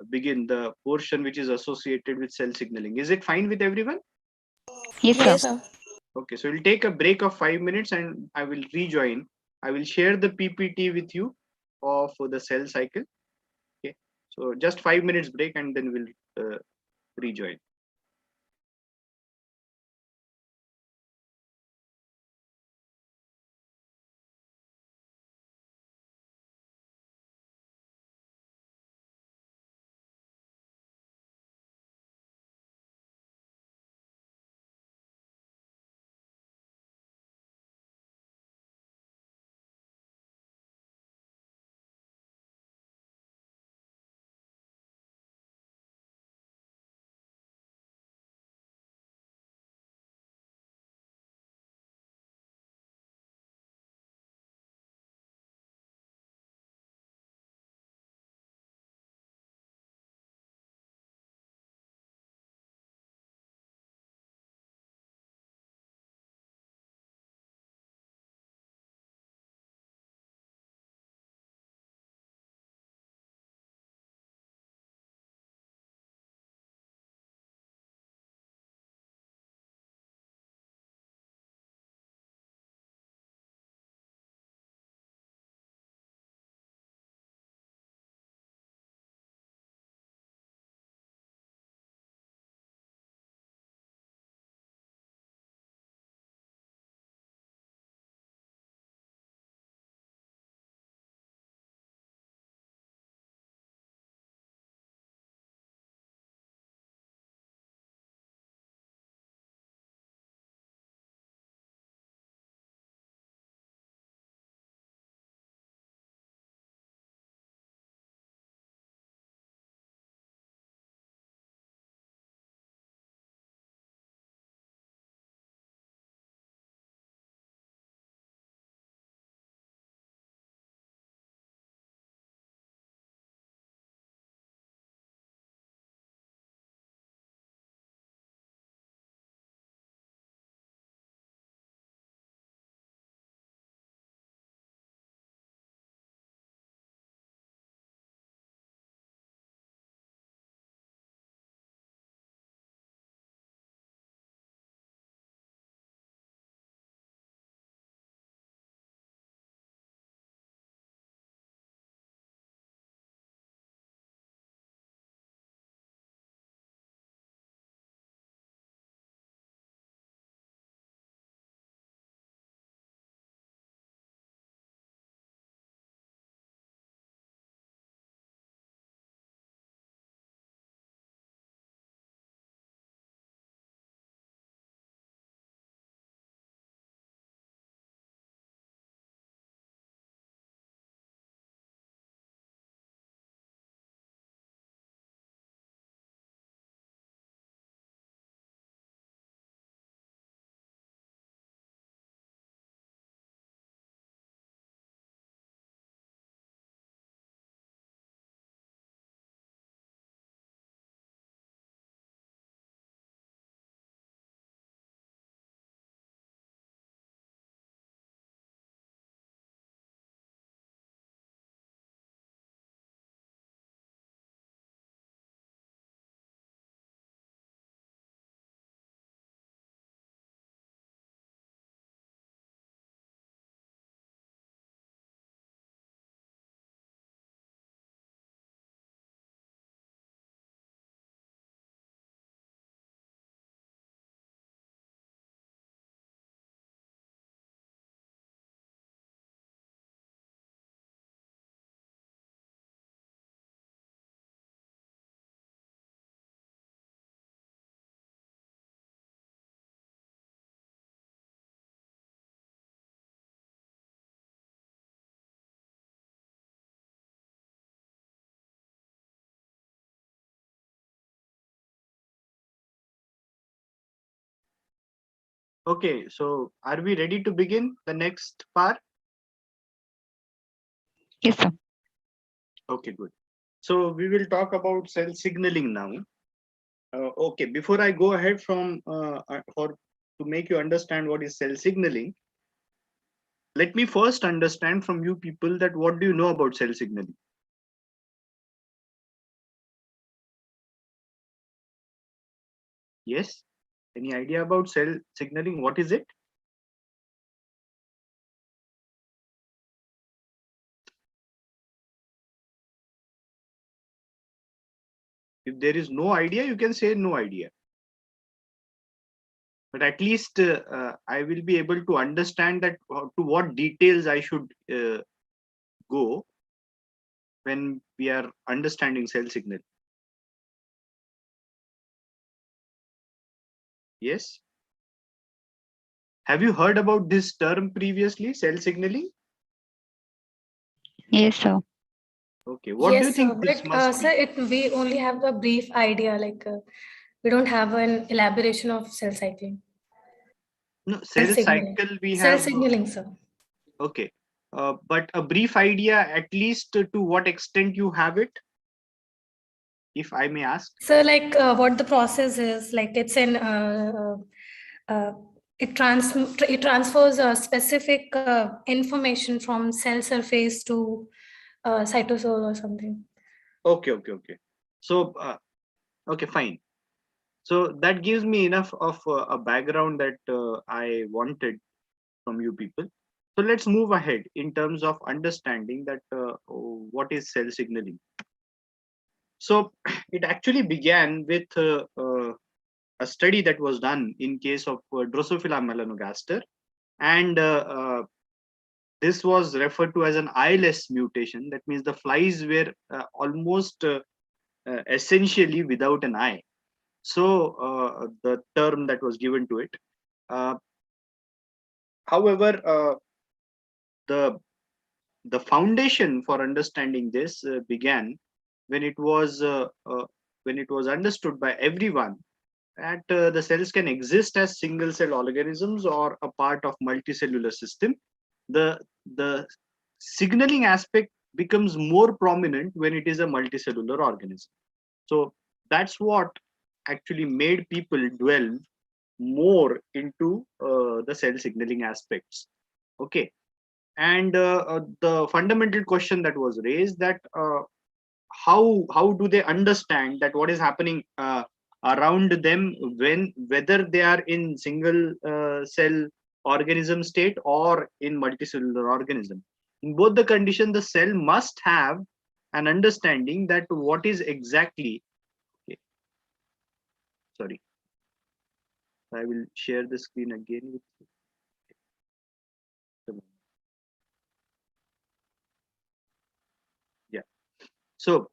begin the portion which is associated with cell signaling. Is it fine with everyone? Yes, sir. Yes, sir. Okay, so we'll take a break of 5 minutes and I will rejoin. I will share the PPT with you of the cell cycle. Okay, so just 5 minutes break and then we'll rejoin. Okay, so are we ready to begin the next part? Yes, sir. Okay, good. So we will talk about cell signaling now. Okay, before I go ahead to make you understand what is cell signaling, let me first understand from you people that what do you know about cell signaling? Yes? Any idea about cell signaling? What is it? If there is no idea, you can say no idea. But at least I will be able to understand that to what details I should go when we are understanding cell signal. Yes? Have you heard about this term previously, cell signaling? Yes, sir. Okay, what do you Yes, sir. think this But must sir, be? we only have a brief idea. We don't have an elaboration of cell cycling, No, cell cell signaling, cycle we cell have. signaling, sir. Okay, but a brief idea, at least to what extent you have it, if I may ask. So, what the process is, it's an it transfers a specific information from cell surface to cytosol or something. Okay. So, okay, fine. So that gives me enough of a background that I wanted from you people. So let's move ahead in terms of understanding that what is cell signaling. So it actually began with a study that was done in case of Drosophila melanogaster, and this was referred to as an eyeless mutation. That means the flies were almost essentially without an eye. So the term that was given to it. Uh, However, the the foundation for understanding this began when it was understood by everyone that the cells can exist as single cell organisms or a part of multicellular system. The signaling aspect becomes more prominent when it is a multicellular organism. So that's what actually made people dwell more into the cell signaling aspects. Okay, and the fundamental question that was raised, that how do they understand that what is happening around them, when whether they are in single cell organism state or in multicellular organism. In both the condition, the cell must have an understanding that what is exactly. Okay, sorry, I will share the screen again with you. Yeah, so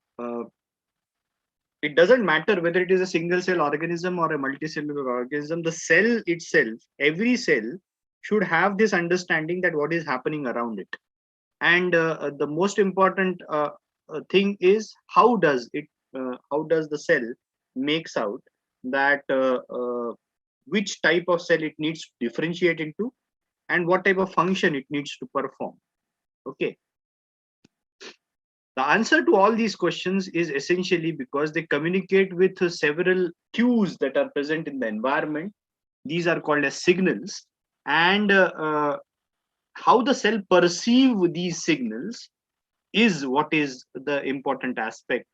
it doesn't matter whether it is a single cell organism or a multicellular organism. The cell itself, every cell should have this understanding that what is happening around it. And the most important thing is how does the cell makes out that which type of cell it needs to differentiate into and what type of function it needs to perform. Okay, the answer to all these questions is essentially because they communicate with several cues that are present in the environment. These are called as signals, and how the cell perceive these signals is what is the important aspect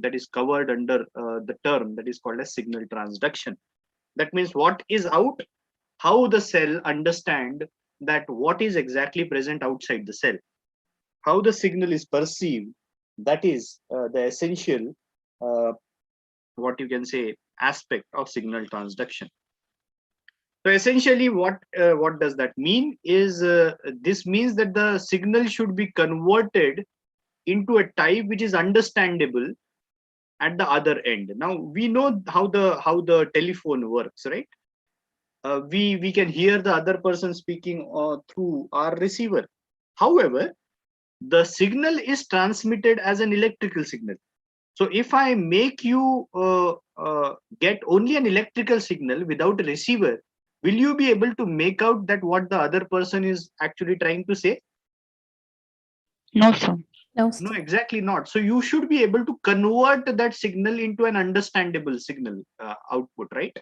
that is covered under the term that is called as signal transduction. That means what is out, how the cell understand that what is exactly present outside the cell, how the signal is perceived. That is the essential what you can say aspect of signal transduction. So essentially what does that mean is this means that the signal should be converted into a type which is understandable at the other end. Now we know how the telephone works, right? We can hear the other person speaking through our receiver. However, the signal is transmitted as an electrical signal. So if I make you get only an electrical signal without a receiver, will you be able to make out that what the other person is actually trying to say? No, sir. No, No, sir. exactly not. So you should be able to convert that signal into an understandable signal output, right?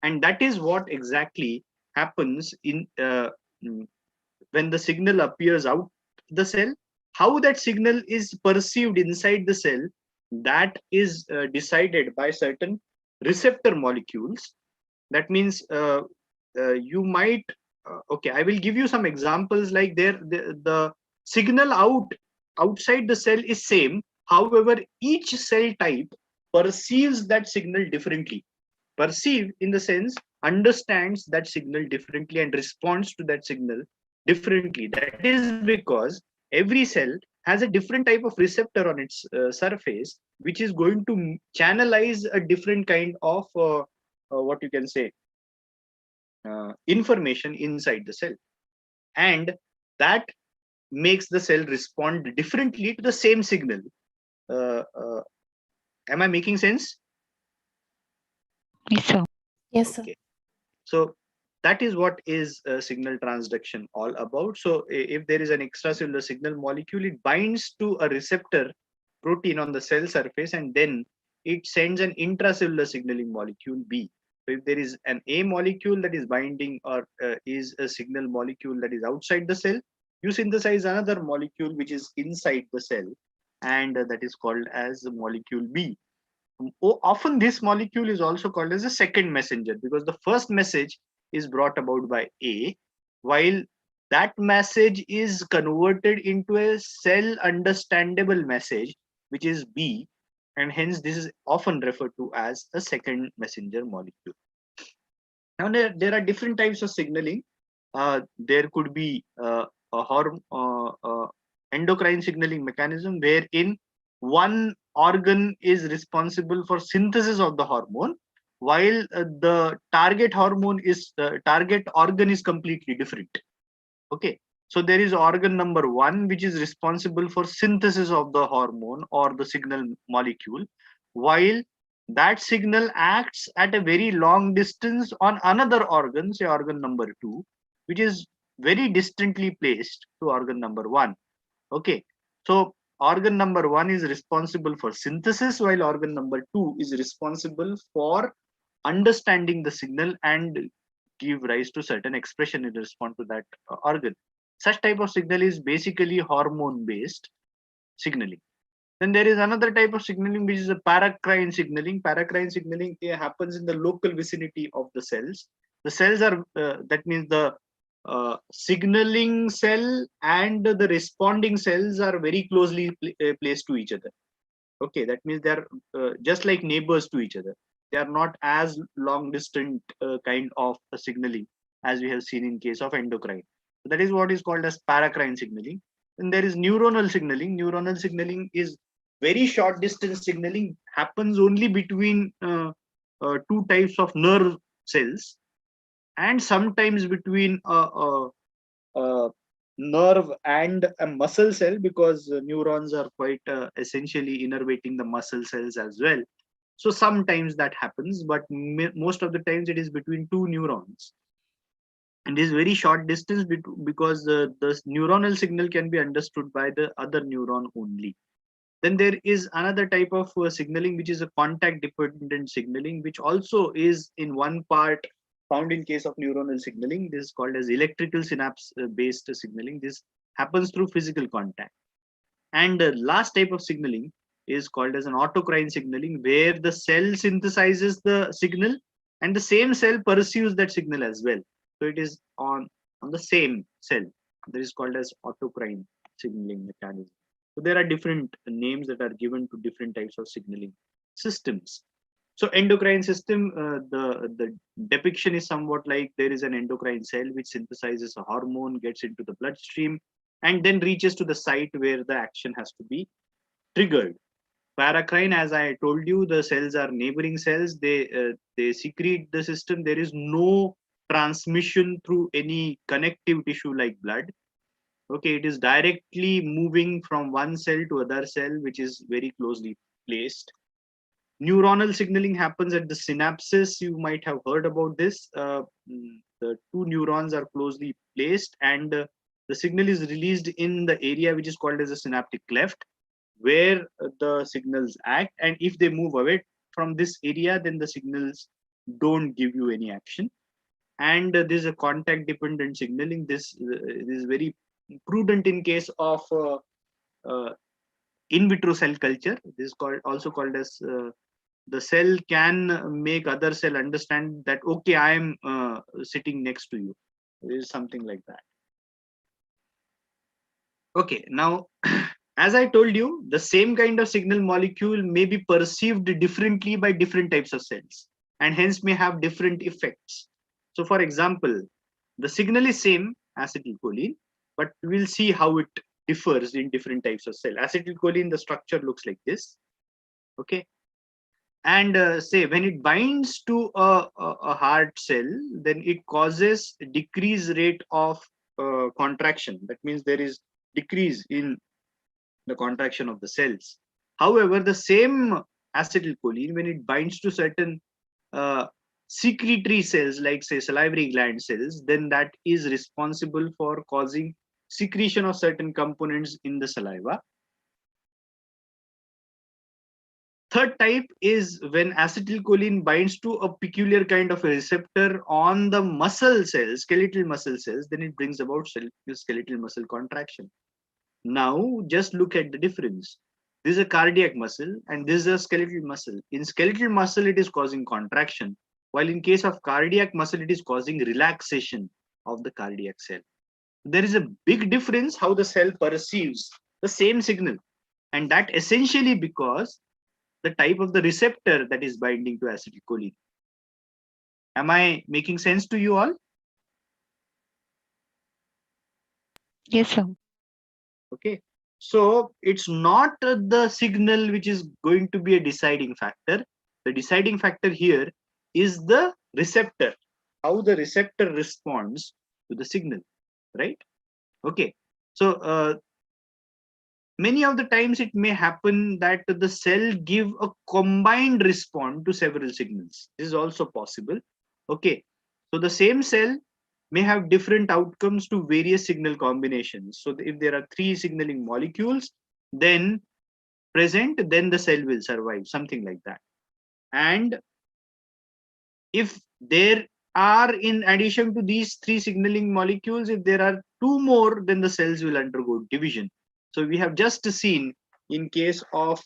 And that is what exactly happens in when the signal appears out the cell. How that signal is perceived inside the cell, that is decided by certain receptor molecules. That means you might okay, I will give you some examples. Like the signal outside the cell is same, however each cell type perceives that signal differently. Perceive in the sense understands that signal differently and responds to that signal differently. That is because every cell has a different type of receptor on its surface, which is going to channelize a different kind of what you can say information inside the cell, and that makes the cell respond differently to the same signal. Am I making sense? Yes, sir. Yes, sir. Okay. So that is what is signal transduction all about. So if there is an extracellular signal molecule, it binds to a receptor protein on the cell surface, and then it sends an intracellular signaling molecule B. So if there is an A molecule that is binding or is a signal molecule that is outside the cell, you synthesize another molecule which is inside the cell, and that is called as molecule B. Often this molecule is also called as a second messenger, because the first message is brought about by A, while that message is converted into a cell understandable message, which is B, and hence this is often referred to as a second messenger molecule. Now there are different types of signaling. There could be endocrine signaling mechanism, wherein one organ is responsible for synthesis of the hormone, while the target organ is completely different. Okay, so there is organ number 1 which is responsible for synthesis of the hormone or the signal molecule, while that signal acts at a very long distance on another organ, say organ number 2, which is very distantly placed to organ number 1. Okay, so organ number 1 is responsible for synthesis, while organ number 2 is responsible for understanding the signal and give rise to certain expression in response to that organ. Such type of signal is basically hormone based signaling. Then there is another type of signaling which is a paracrine signaling. Paracrine signaling happens in the local vicinity of the cells. The cells are that means the signaling cell and the responding cells are very closely placed to each other. Okay, that means they are just like neighbors to each other. They are not as long distant kind of signaling as we have seen in case of endocrine. So that is what is called as paracrine signaling. And there is neuronal signaling. Neuronal signaling is very short distance signaling, happens only between two types of nerve cells, and sometimes between a nerve and a muscle cell, because neurons are quite essentially innervating the muscle cells as well. So sometimes that happens, but most of the times it is between two neurons. And this very short distance because the neuronal signal can be understood by the other neuron only. Then there is another type of signaling which is a contact dependent signaling, which also is in one part found in case of neuronal signaling. This is called as electrical synapse based signaling. This happens through physical contact. And the last type of signaling is called as an autocrine signaling, where the cell synthesizes the signal and the same cell perceives that signal as well. So it is on the same cell. That is called as autocrine signaling mechanism. So there are different names that are given to different types of signaling systems. So endocrine system, the depiction is somewhat like there is an endocrine cell which synthesizes a hormone, gets into the bloodstream, and then reaches to the site where the action has to be triggered. Paracrine, as I told you, the cells are neighboring cells. They secrete the system. There is no transmission through any connective tissue like blood. Okay, it is directly moving from one cell to other cell, which is very closely placed. Neuronal signaling happens at the synapses. You might have heard about this. The two neurons are closely placed, and the signal is released in the area which is called as a synaptic cleft, where the signals act. And if they move away from this area, then the signals don't give you any action. And there's a contact dependent signaling. This is very prudent in case of in vitro cell culture. This is also called as the cell can make other cell understand that, okay, I am sitting next to you. There is something like that. Okay, now as I told you, the same kind of signal molecule may be perceived differently by different types of cells, and hence may have different effects. So for example, the signal is same, acetylcholine, but we'll see how it differs in different types of cell. Acetylcholine, the structure looks like this. Okay. And say when it binds to a heart cell, then it causes a decrease rate of contraction. That means there is decrease in the contraction of the cells. However, the same acetylcholine, when it binds to certain secretory cells, like say salivary gland cells, then that is responsible for causing secretion of certain components in the saliva. Third type is when acetylcholine binds to a peculiar kind of a receptor on the muscle cells, skeletal muscle cells, then it brings about skeletal muscle contraction. Now, just look at the difference. This is a cardiac muscle and this is a skeletal muscle. In skeletal muscle, it is causing contraction, while in case of cardiac muscle, it is causing relaxation of the cardiac cell. There is a big difference how the cell perceives the same signal, and that essentially because the type of the receptor that is binding to acetylcholine. Am I making sense to you all? Yes, sir. Okay, so it's not the signal which is going to be a deciding factor. The deciding factor here is the receptor, how the receptor responds to the signal, right? Okay, so many of the times it may happen that the cell give a combined response to several signals. This is also possible. Okay, so the same cell may have different outcomes to various signal combinations. So if there are 3 signaling molecules then present, then the cell will survive, something like that. And if there are, in addition to these 3 signaling molecules, if there are 2 more, then the cells will undergo division. So we have just seen in case of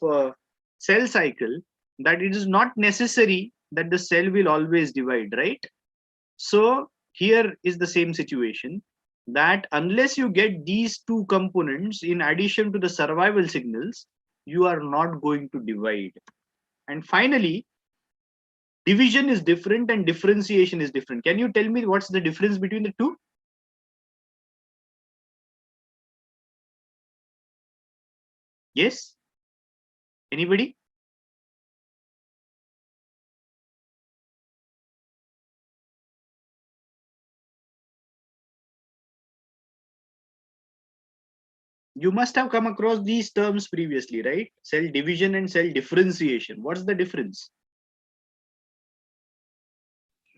cell cycle that it is not necessary that the cell will always divide, right? So here is the same situation, that unless you get these 2 components in addition to the survival signals, you are not going to divide. And finally, division is different and differentiation is different. Can you tell me what's the difference between the two? Yes? Anybody? You must have come across these terms previously, right? Cell division and cell differentiation. What's the difference?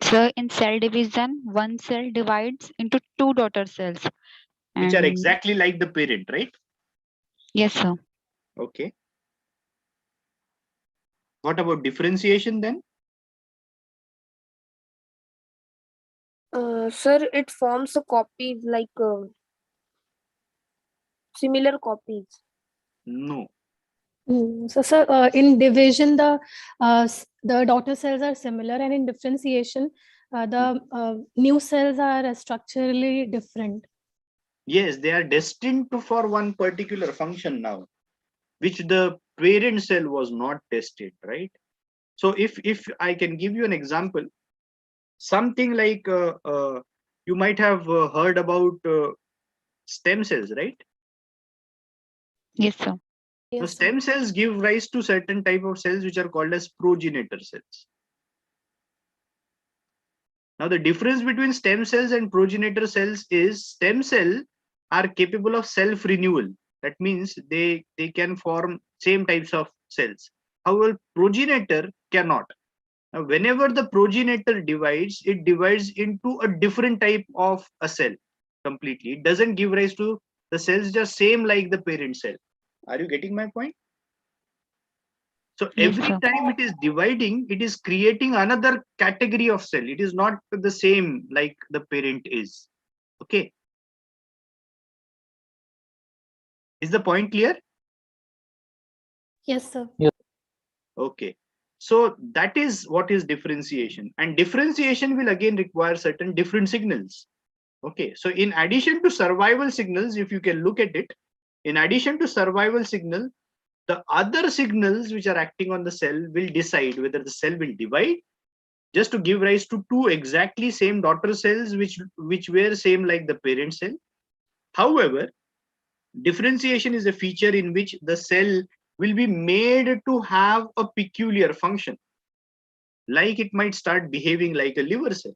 So in cell division, one cell divides into 2 daughter cells. Which are And- exactly like the parent, right? Yes, sir. Okay. What about differentiation then? Sir, it forms a copy like similar copies. No. So, sir, in division, the daughter cells are similar, and in differentiation, the new cells are structurally different. Yes, they are destined to for one particular function now, which the parent cell was not tested, right? So if I can give you an example, something like you might have heard about stem cells, right? Yes, sir. So Yes, sir. stem cells give rise to certain type of cells which are called as progenitor cells. Now the difference between stem cells and progenitor cells is stem cells are capable of self-renewal. That means they can form same types of cells. However, progenitor cannot. Now, whenever the progenitor divides, it divides into a different type of a cell completely. It doesn't give rise to the cells just same like the parent cell. Are you getting my point? So Yes, every sir. time it is dividing, it is creating another category of cell. It is not the same like the parent is. Okay. Is the point clear? Yes, sir. Okay. So that is what is differentiation. And differentiation will again require certain different signals. Okay. So in addition to survival signals, if you can look at it, in addition to survival signal, the other signals which are acting on the cell will decide whether the cell will divide, just to give rise to two exactly same daughter cells which were same like the parent cell. However, differentiation is a feature in which the cell will be made to have a peculiar function, like it might start behaving like a liver cell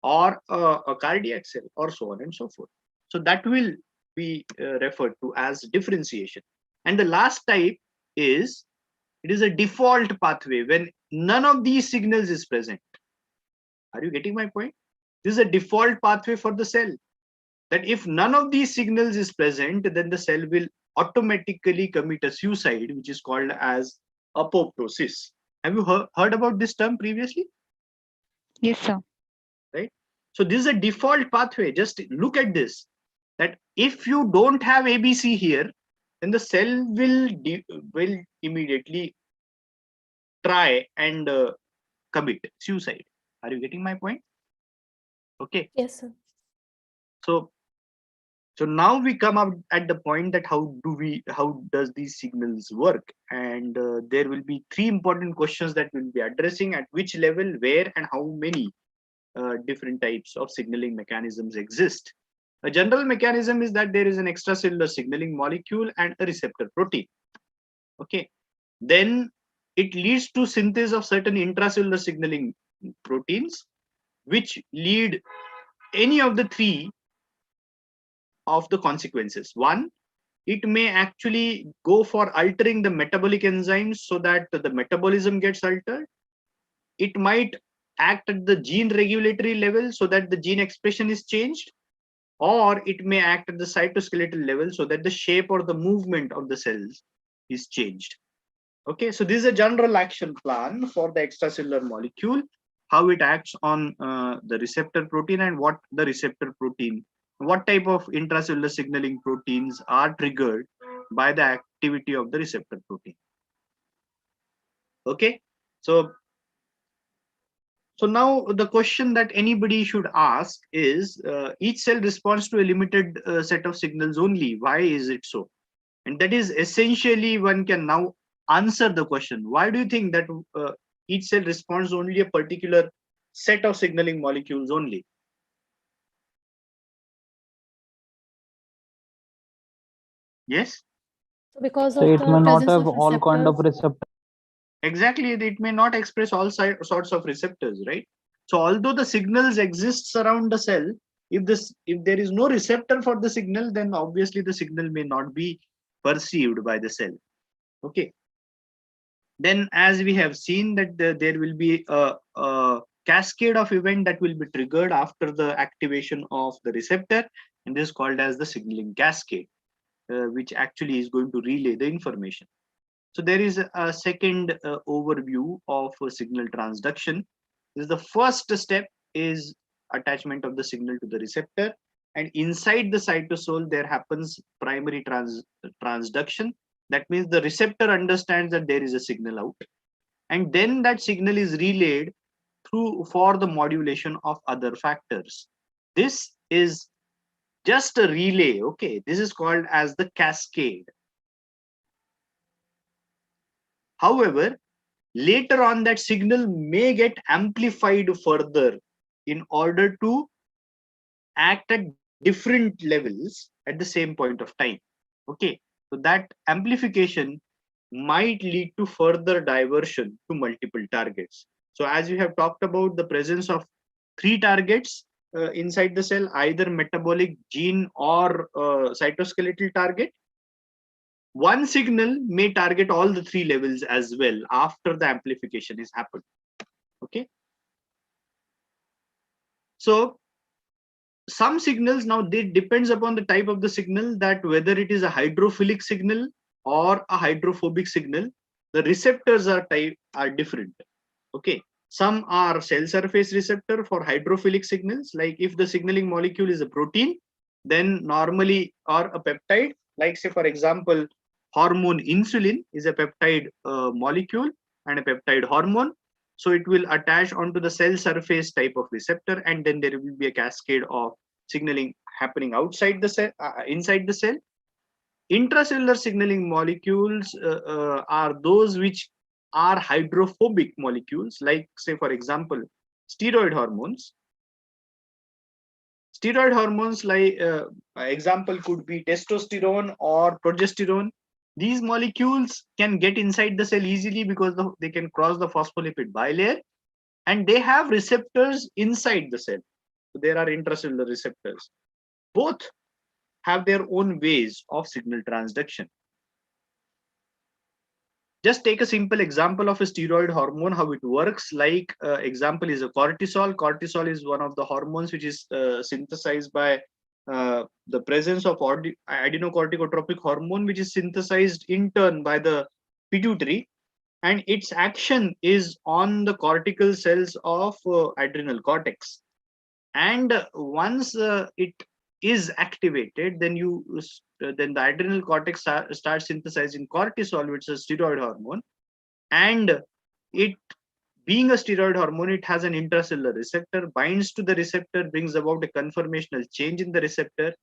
or a cardiac cell or so on and so forth. So that will be referred to as differentiation. And the last type is, it is a default pathway when none of these signals is present. Are you getting my point? This is a default pathway for the cell, that if none of these signals is present, then the cell will automatically commit a suicide, which is called as apoptosis. Have you heard about this term previously? Yes, sir. Right? So this is a default pathway. Just look at this, that if you don't have ABC here, then the cell will immediately try and commit suicide. Are you getting my point? Okay. Yes, sir. So now we come up at the point that how does these signals work? And there will be three important questions that we'll be addressing: at which level, where, and how many different types of signaling mechanisms exist. A general mechanism is that there is an extracellular signaling molecule and a receptor protein. Okay. Then it leads to synthesis of certain intracellular signaling proteins, which lead any of the three of the consequences. One, it may actually go for altering the metabolic enzymes so that the metabolism gets altered. It might act at the gene regulatory level so that the gene expression is changed, or it may act at the cytoskeletal level so that the shape or the movement of the cells is changed. Okay, so this is a general action plan for the extracellular molecule, how it acts on the receptor protein, and what the receptor protein, what type of intracellular signaling proteins are triggered by the activity of the receptor protein. Okay, so now the question that anybody should ask is, each cell responds to a limited set of signals only. Why is it so? And that is essentially, one can now answer the question, why do you think that each cell responds only a particular set of signaling molecules only? Yes, So because So of it the may not presence have of all kind of receptors. receptors. exactly. It may not express all sorts of receptors, right? So although the signals exists around the cell, if there is no receptor for the signal, then obviously the signal may not be perceived by the cell. Okay. Then, as we have seen, that there will be a cascade of event that will be triggered after the activation of the receptor, and this is called as the signaling cascade, which actually is going to relay the information. So there is a second overview of signal transduction. This is the first step, is attachment of the signal to the receptor, and inside the cytosol there happens primary transduction. That means the receptor understands that there is a signal out, and then that signal is relayed through for the modulation of other factors. This is just a relay. Okay, this is called as the cascade. However, later on that signal may get amplified further in order to act at different levels at the same point of time. Okay, so that amplification might lead to further diversion to multiple targets. So as we have talked about the presence of three targets inside the cell, either metabolic, gene, or cytoskeletal target, one signal may target all the three levels as well after the amplification has happened. Okay. So some signals now, they depends upon the type of the signal, that whether it is a hydrophilic signal or a hydrophobic signal, the receptors are different. Okay. Some are cell surface receptor for hydrophilic signals, like if the signaling molecule is a protein, then normally, or a peptide, like say for example, hormone insulin is a peptide molecule and a peptide hormone. So it will attach onto the cell surface type of receptor, and then there will be a cascade of signaling happening outside the cell, inside the cell. Intracellular signaling molecules are those which are hydrophobic molecules, like say for example, steroid hormones. Steroid hormones, like example could be testosterone or progesterone. These molecules can get inside the cell easily because they can cross the phospholipid bilayer, and they have receptors inside the cell. So there are intracellular receptors. Both have their own ways of signal transduction. Just take a simple example of a steroid hormone, how it works. Like example is a cortisol. Cortisol is one of the hormones which is synthesized by the presence of adenocorticotropic hormone, which is synthesized in turn by the pituitary, and its action is on the cortical cells of adrenal cortex. And once it is activated, then then the adrenal cortex starts synthesizing cortisol, which is a steroid hormone. And it, being a steroid hormone, it has an intracellular receptor, binds to the receptor, brings about a conformational change in the receptor,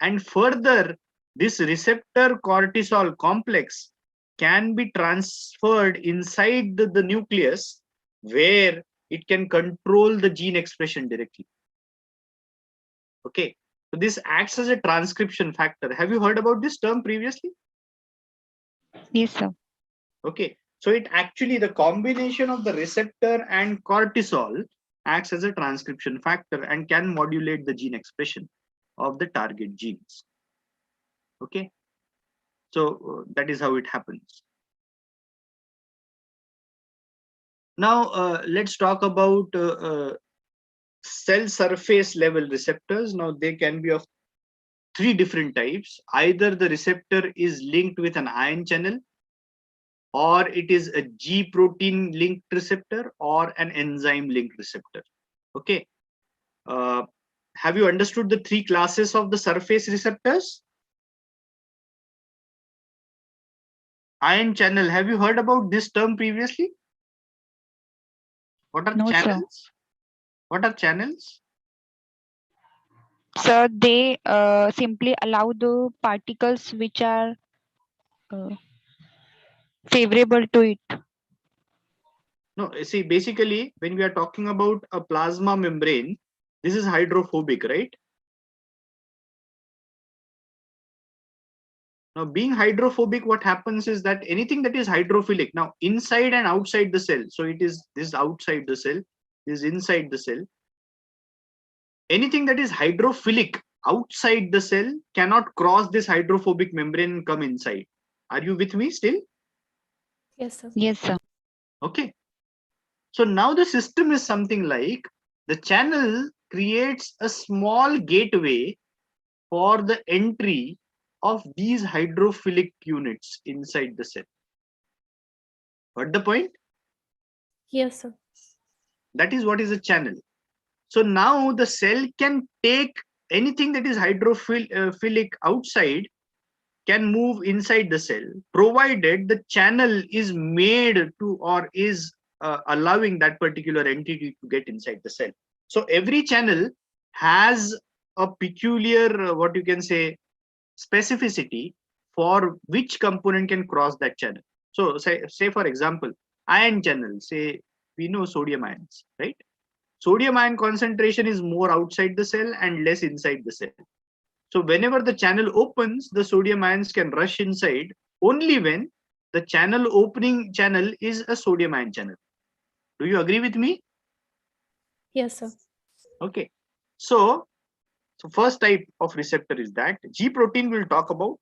and further this receptor cortisol complex can be transferred inside the nucleus, where it can control the gene expression directly. Okay, so this acts as a transcription factor. Have you heard about this term previously? Yes, sir. Okay, so it actually, the combination of the receptor and cortisol acts as a transcription factor and can modulate the gene expression of the target genes. Okay, so that is how it happens. Now let's talk about cell surface level receptors. Now they can be of three different types. Either the receptor is linked with an ion channel, or it is a G protein linked receptor, or an enzyme linked receptor. Okay. Have you understood the three classes of the surface receptors? Ion channel, have you heard about this term previously? What are No, sir. channels? What are channels? So they simply allow the particles which are favorable to it. No, see, basically, when we are talking about a plasma membrane, this is hydrophobic, right? Now, being hydrophobic, what happens is that anything that is hydrophilic, now inside and outside the cell, so it is this outside the cell, this is inside the cell. Anything that is hydrophilic outside the cell cannot cross this hydrophobic membrane and come inside. Are you with me still? Yes, sir. Yes, sir. Okay. So now the system is something like the channel creates a small gateway for the entry of these hydrophilic units inside the cell. Got the point? Yes, sir. That is what is a channel. So now the cell can take anything that is hydrophilic outside, can move inside the cell, provided the channel is made to, or is allowing that particular entity to get inside the cell. So every channel has a peculiar, what you can say, specificity for which component can cross that channel. So say for example, ion channel, say we know sodium ions, right? Sodium ion concentration is more outside the cell and less inside the cell. So whenever the channel opens, the sodium ions can rush inside only when the channel opening channel is a sodium ion channel. Do you agree with me? Yes, sir. Okay. So first type of receptor is that. G protein we'll talk about,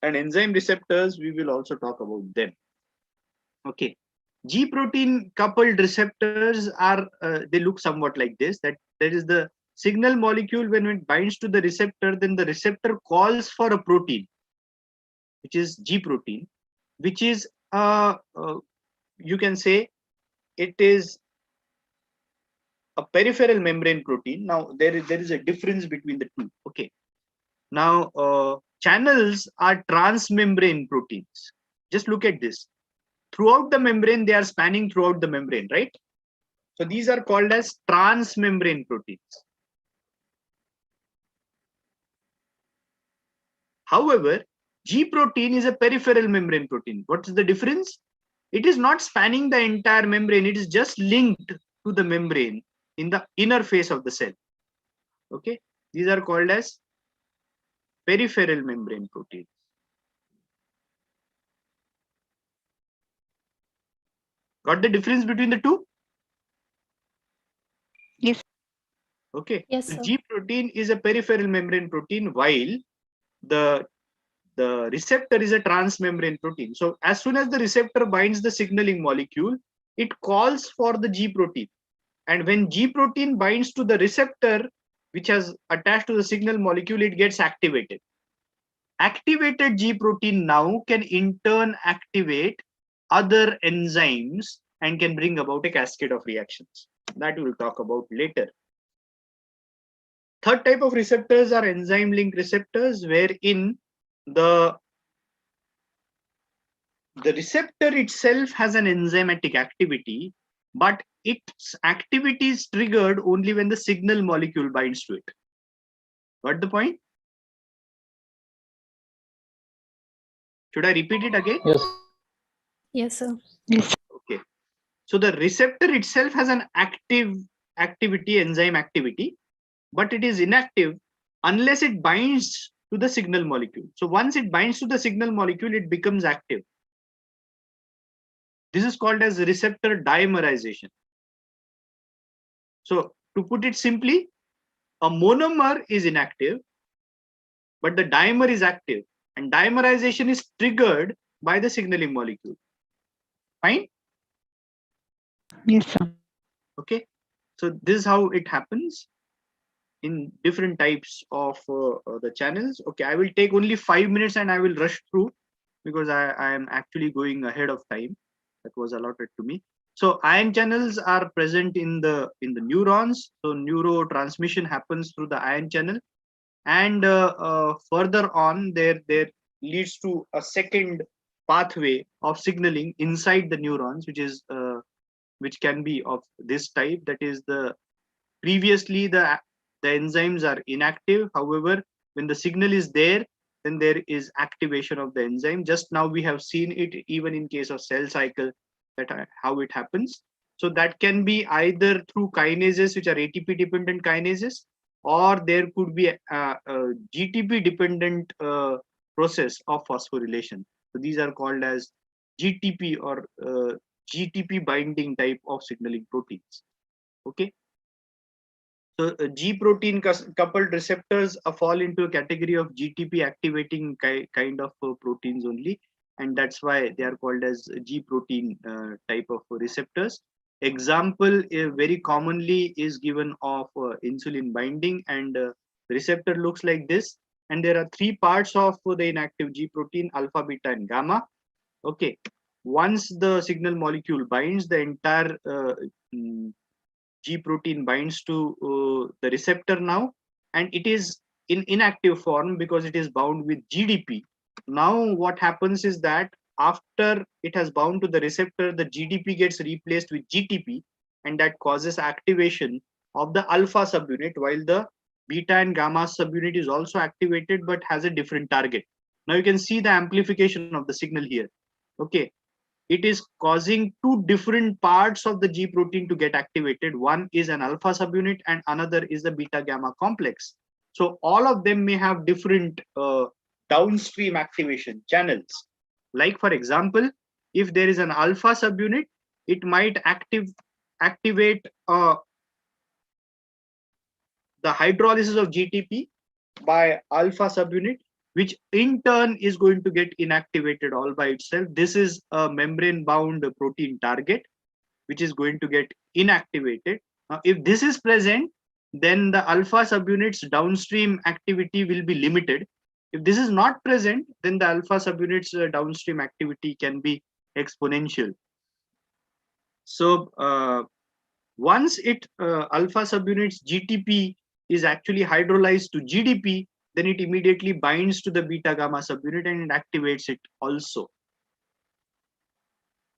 and enzyme receptors we will also talk about them. Okay. G protein coupled receptors are, they look somewhat like this, that there is the signal molecule. When it binds to the receptor, then the receptor calls for a protein, which is G protein, which is, you can say it is a peripheral membrane protein. Now there is a difference between the two. Okay. Now channels are transmembrane proteins. Just look at this. Throughout the membrane, they are spanning throughout the membrane, right? So these are called as transmembrane proteins. However, G protein is a peripheral membrane protein. What is the difference? It is not spanning the entire membrane. It is just linked to the membrane in the inner face of the cell. Okay, these are called as peripheral membrane proteins. Got the difference between the two? Yes. Okay. Yes, So sir. G protein is a peripheral membrane protein, while the receptor is a transmembrane protein. So as soon as the receptor binds the signaling molecule, it calls for the G protein. And when G protein binds to the receptor, which has attached to the signal molecule, it gets activated. Activated G protein now can in turn activate other enzymes and can bring about a cascade of reactions. That we'll talk about later. Third type of receptors are enzyme linked receptors, wherein the receptor itself has an enzymatic activity, but its activity is triggered only when the signal molecule binds to it. Got the point? Should I repeat it again? Yes. Yes, sir. Okay. So the receptor itself has an activity, enzyme activity, but it is inactive unless it binds to the signal molecule. So once it binds to the signal molecule, it becomes active. This is called as receptor dimerization. So to put it simply, a monomer is inactive, but the dimer is active, and dimerization is triggered by the signaling molecule. Fine? Yes, sir. Okay. So this is how it happens in different types of the channels. Okay, I will take only 5 minutes and I will rush through because I am actually going ahead of time that was allotted to me. So ion channels are present in the neurons. So neurotransmission happens through the ion channel, and further on there leads to a second pathway of signaling inside the neurons, which can be of this type. That is, previously the enzymes are inactive. However, when the signal is there, then there is activation of the enzyme. Just now we have seen it even in case of cell cycle, that how it happens. So that can be either through kinases, which are ATP dependent kinases, or there could be a GTP dependent process of phosphorylation. So these are called as GTP or GTP binding type of signaling proteins. Okay. So G protein coupled receptors fall into a category of GTP activating kind of proteins only, and that's why they are called as G protein type of receptors. Example very commonly is given of insulin binding, and the receptor looks like this, and there are three parts of the inactive G protein: alpha, beta, and gamma. Okay, once the signal molecule binds, the entire G protein binds to the receptor now, and it is in inactive form because it is bound with GDP. Now what happens is that after it has bound to the receptor, the GDP gets replaced with GTP, and that causes activation of the alpha subunit, while the beta and gamma subunit is also activated but has a different target. Now you can see the amplification of the signal here. Okay, it is causing two different parts of the G protein to get activated. One is an alpha subunit and another is the beta gamma complex. So all of them may have different downstream activation channels. Like for example, if there is an alpha subunit, it might activate the hydrolysis of GTP by alpha subunit, which in turn is going to get inactivated all by itself. This is a membrane bound protein target, which is going to get inactivated. Now, if this is present, then the alpha subunit's downstream activity will be limited. If this is not present, then the alpha subunit's downstream activity can be exponential. So once alpha subunit's GTP is actually hydrolyzed to GDP, then it immediately binds to the beta gamma subunit and it activates it also.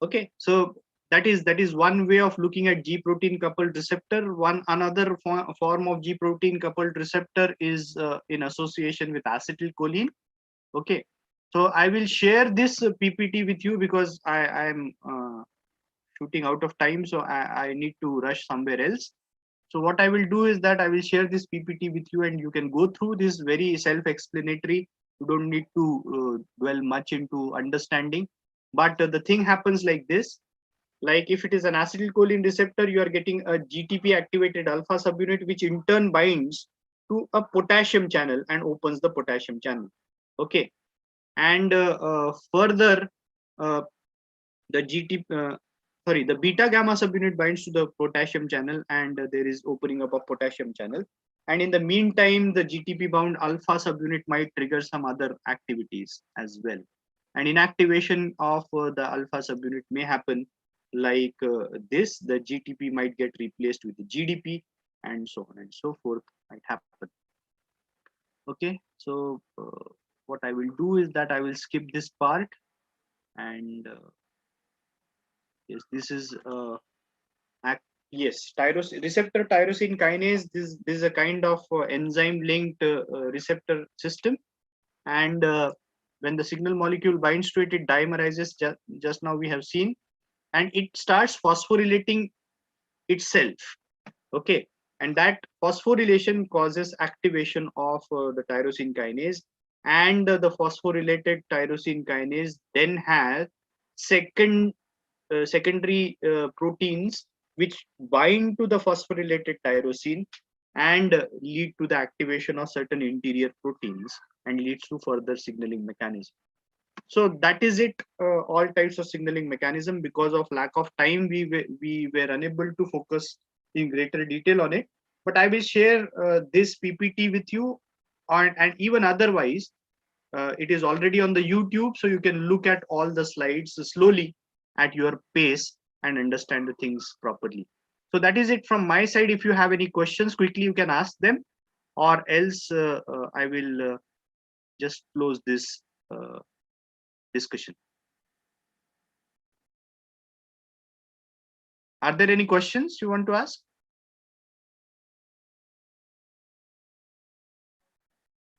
Okay, so that is one way of looking at G protein coupled receptor. Another form of G protein coupled receptor is in association with acetylcholine. Okay, so I will share this PPT with you because I am shooting out of time, so I need to rush somewhere else. So what I will do is that I will share this PPT with you and you can go through this, very self-explanatory. You don't need to dwell much into understanding. But the thing happens like this. Like if it is an acetylcholine receptor, you are getting a GTP activated alpha subunit, which in turn binds to a potassium channel and opens the potassium channel. Okay. And further, the beta gamma subunit binds to the potassium channel and there is opening up of potassium channel. And in the meantime, the GTP bound alpha subunit might trigger some other activities as well. And inactivation of the alpha subunit may happen like this. The GTP might get replaced with the GDP and so on and so forth might happen. Okay, so what I will do is that I will skip this part and yes, this is receptor tyrosine kinase. This is a kind of enzyme linked receptor system, and when the signal molecule binds to it, it dimerizes. Just now we have seen, and it starts phosphorylating itself. Okay, and that phosphorylation causes activation of the tyrosine kinase, and the phosphorylated tyrosine kinase then has secondary proteins which bind to the phosphorylated tyrosine and lead to the activation of certain interior proteins and leads to further signaling mechanism. So that is it, all types of signaling mechanism. Because of lack of time, we were unable to focus in greater detail on it, but I will share this PPT with you and even otherwise it is already on the YouTube, so you can look at all the slides slowly at your pace and understand the things properly. So that is it from my side. If you have any questions, quickly you can ask them, or else I will just close this discussion. Are there any questions you want to ask?